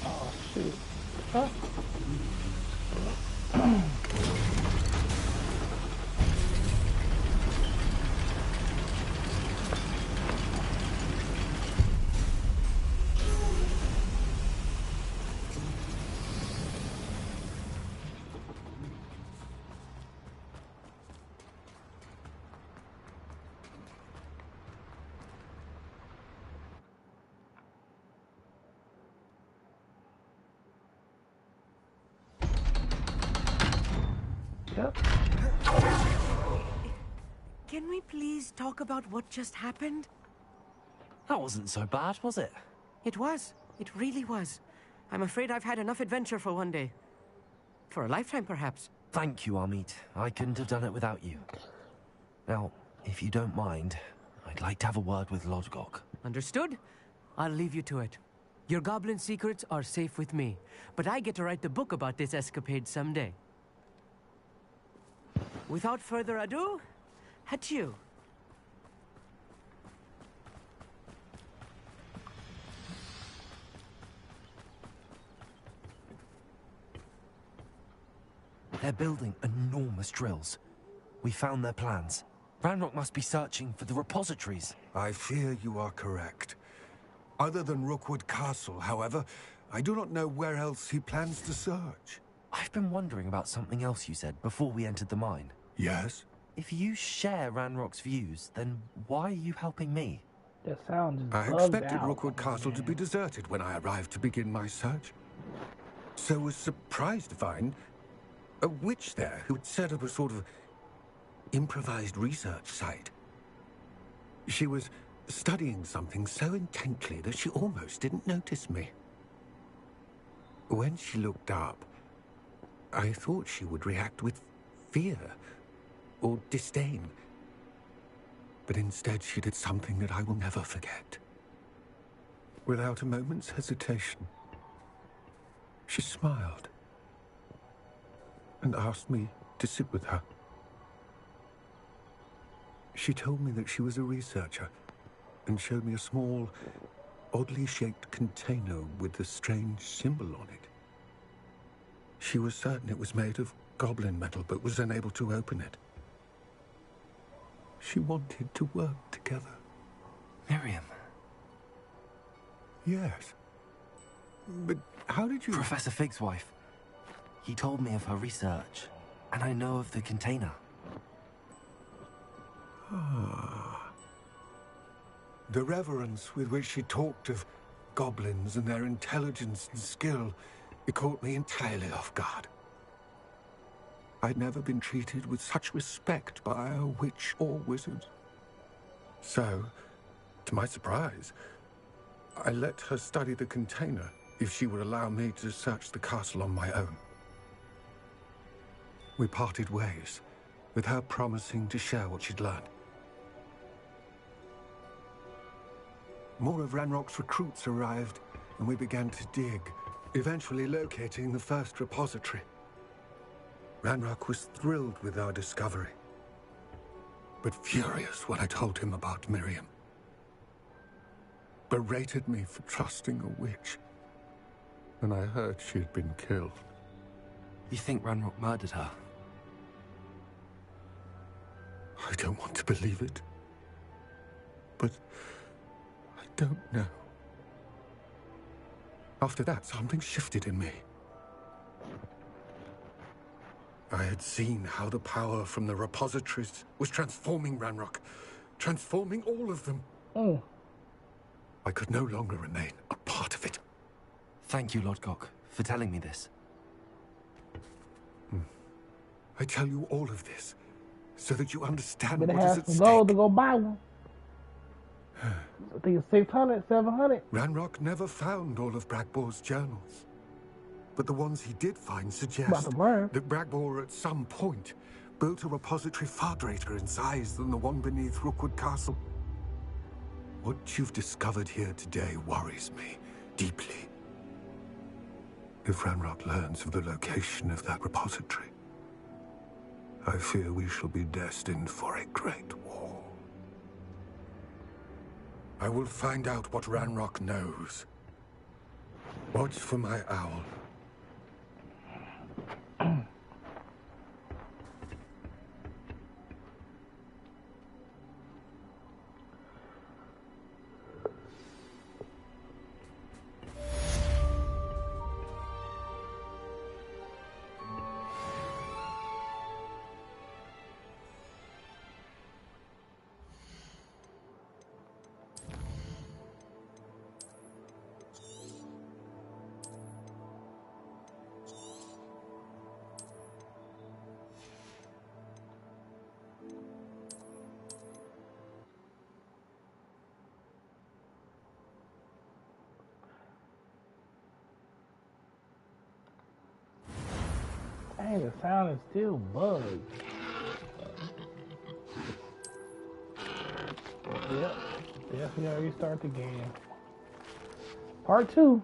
Oh, shoot. Huh? Yep. Can we please talk about what just happened? That wasn't so bad, was it? It was. It really was. I'm afraid I've had enough adventure for one day. For a lifetime, perhaps. Thank you, Amit. I couldn't have done it without you. Now, if you don't mind, I'd like to have a word with Lodgok. Understood? I'll leave you to it. Your goblin secrets are safe with me, but I get to write the book about this escapade someday. Without further ado, adieu. They're building enormous drills. We found their plans. Ranrok must be searching for the repositories. I fear you are correct. Other than Rookwood Castle, however, I do not know where else he plans to search. I've been wondering about something else you said before we entered the mine. Yes? If you share Ranrock's views, then why are you helping me? That sound just I bugged expected out. Rookwood Castle to be deserted when I arrived to begin my search. So was surprised to find a witch there who had set up a sort of improvised research site. She was studying something so intently that she almost didn't notice me. When she looked up, I thought she would react with fear or disdain. But instead she did something that I will never forget. Without a moment's hesitation, she smiled and asked me to sit with her. She told me that she was a researcher and showed me a small, oddly shaped container with a strange symbol on it. She was certain it was made of goblin metal, but was unable to open it. She wanted to work together. Miriam. Yes. But how did you... Professor Fig's wife. He told me of her research, and I know of the container. Ah. The reverence with which she talked of goblins and their intelligence and skill, it caught me entirely off guard. I'd never been treated with such respect by a witch or wizard. So, to my surprise, I let her study the container if she would allow me to search the castle on my own. We parted ways, with her promising to share what she'd learned. More of Ranrock's recruits arrived, and we began to dig, eventually locating the first repository. Ranrock was thrilled with our discovery, but furious when I told him about Miriam. Berated me for trusting a witch, and I heard she had been killed. You think Ranrok murdered her? I don't want to believe it, but I don't know. After that, something shifted in me. I had seen how the power from the repositories was transforming Ranrok, transforming all of them. Oh. I could no longer remain a part of it. Thank you, Lodgok, for telling me this. I tell you all of this so that you understand Better what is have at some stake. gold to go buy one. I think it's 600, 700. Ranrok never found all of Bragbor's journals. But the ones he did find About suggest to learn. that Bragbor at some point built a repository far greater in size than the one beneath Rookwood Castle. What you've discovered here today worries me deeply. If Ranrok learns of the location of that repository, I fear we shall be destined for a great war. I will find out what Ranrok knows. Watch for my owl. Dang, the sound is still bugged. Yep. Definitely gotta restart the game. Part 2.